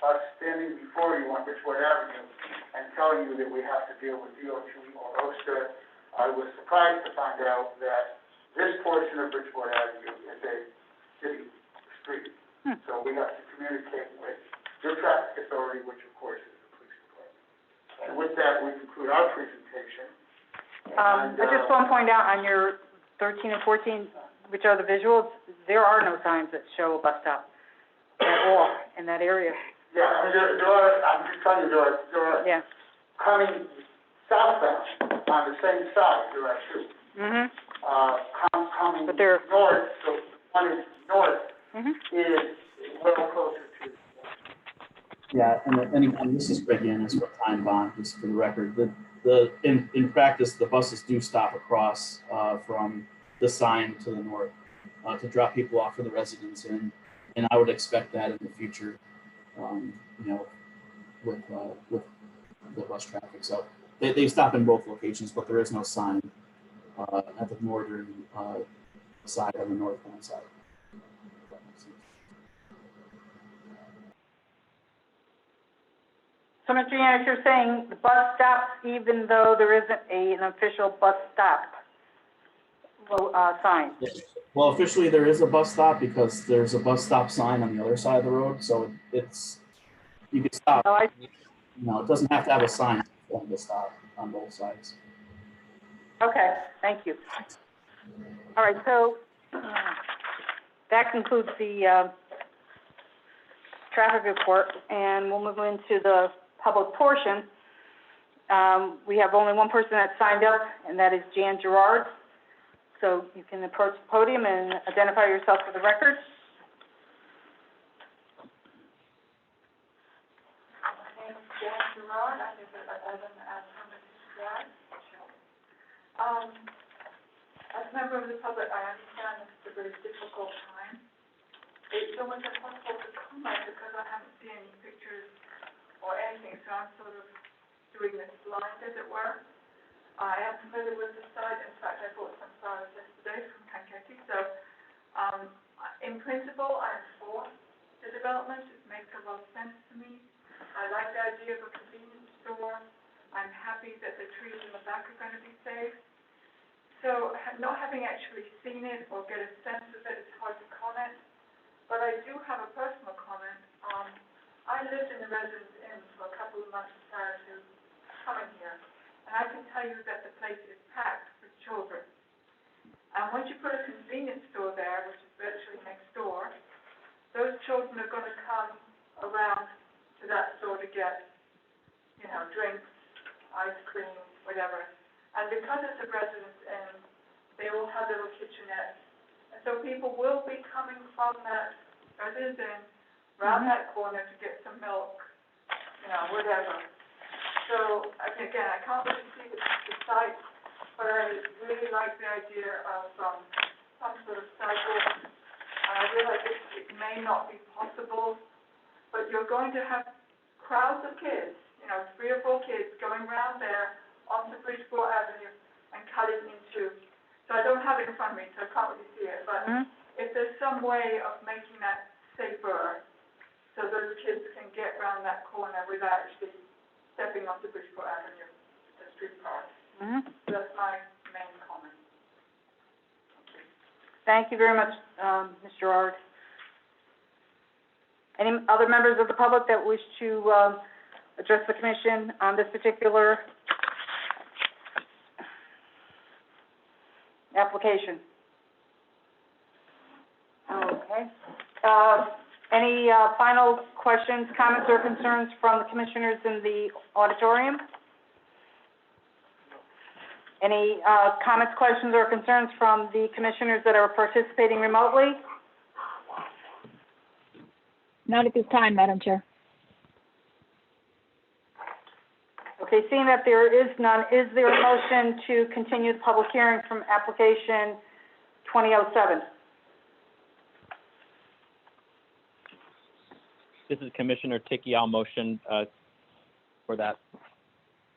us standing before you on Bridgeport Avenue and telling you that we have to deal with DOT or OSTA. I was surprised to find out that this portion of Bridgeport Avenue is a city street. So we have to communicate with your traffic authority, which of course is the police department. And with that, we conclude our presentation. I just want to point out on your 13 and 14, which are the visuals, there are no signs that show a bus stop at all in that area. Yeah, I mean, there are, I'm just telling you, there are Yeah. coming southbound on the same side, there are two. Mhm. Coming But they're- north, so one is north, Mhm. is well closer to. Yeah, and this is Craig Yanis for Time Bond, just for the record. In practice, the buses do stop across from the sign to the north to drop people off for the residents, and I would expect that in the future, with the bus traffic. So they stop in both locations, but there is no sign at the northern side or the northbound side. If that makes sense. So, Mr. Yanis, you're saying the bus stops even though there isn't an official bus stop sign? Well, officially there is a bus stop because there's a bus stop sign on the other side of the road, so it's, you can stop. Oh, It doesn't have to have a sign for the stop on both sides. okay, thank you. All right, so that concludes the traffic report, and we'll move into the public portion. We have only one person that signed up, and that is Jan Gerard. So you can approach the podium and identify yourself for the record. My name is Jan Gerard, I live at 11 Hermitage Drive, Shelton. As a member of the public, I understand this is a very difficult time. It's almost impossible to comment because I haven't seen any pictures or anything, so I'm sort of doing this blind, as it were. I am familiar with the site. In fact, I bought some flowers yesterday from Kankakee. So, in principle, I'm for the development. It makes a lot of sense to me. I like the idea of a convenience store. I'm happy that the trees in the back are going to be safe. So, not having actually seen it or get a sense of it, it's hard to comment. But I do have a personal comment. I lived in the residence inn for a couple of months prior to coming here. And I can tell you that the place is packed with children. And once you put a convenience store there, which is virtually next door, those children are going to come around to that store to get, drinks, ice cream, whatever. And because it's a residence inn, they will have little kitchenettes. And so people will be coming from that residence inn, around that corner to get some milk, whatever. So, again, I can't really see the site, but I really like the idea of some sort of sidewalk. I realize it may not be possible, but you're going to have crowds of kids, 3 or 4 kids going around there onto Bridgeport Avenue and cutting into. So I don't have it in front of me, so I can't really see it, but if there's some way of making that safer, so those kids can get around that corner without actually stepping onto Bridgeport Avenue, the streetcar. So that's my main comment. Thank you very much, Mr. Ard. Any other members of the public that wish to, address the commission on this particular application? Okay. Any, final questions, comments, or concerns from the commissioners in the auditorium? Any, comments, questions, or concerns from the commissioners that are participating remotely? Not at this time, Madam Chair. Okay, seeing that there is none, is there a motion to continue the public hearing from application 2007? This is Commissioner Ticky. I'll motion for that.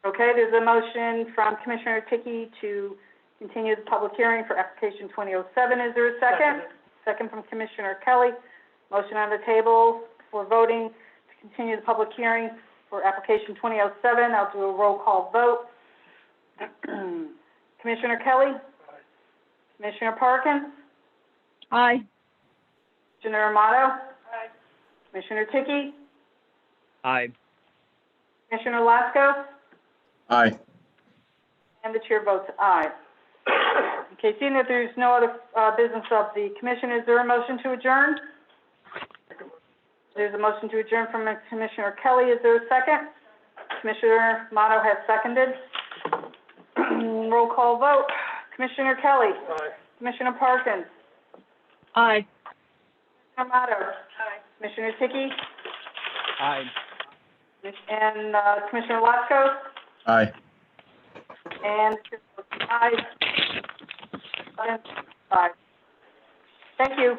Okay, there's a motion from Commissioner Ticky to continue the public hearing for application 2007. Is there a second? Second from Commissioner Kelly. Motion on the table for voting to continue the public hearing for application 2007. I'll do a roll call vote. Commissioner Kelly? Aye. Commissioner Parkins? Aye. Commissioner Amato? Aye. Commissioner Ticky? Aye. Commissioner Lasco? Aye. And the chair votes aye. Okay, seeing that there's no other, business of the commission, is there a motion to adjourn? There's a motion to adjourn from Commissioner Kelly. Is there a second? Commissioner Amato has seconded. Roll call vote. Commissioner Kelly? Aye. Commissioner Parkins? Aye. Commissioner Amato? Aye. Commissioner Ticky? Aye. And, Commissioner Lasco? Aye. And aye. Aye. Thank you.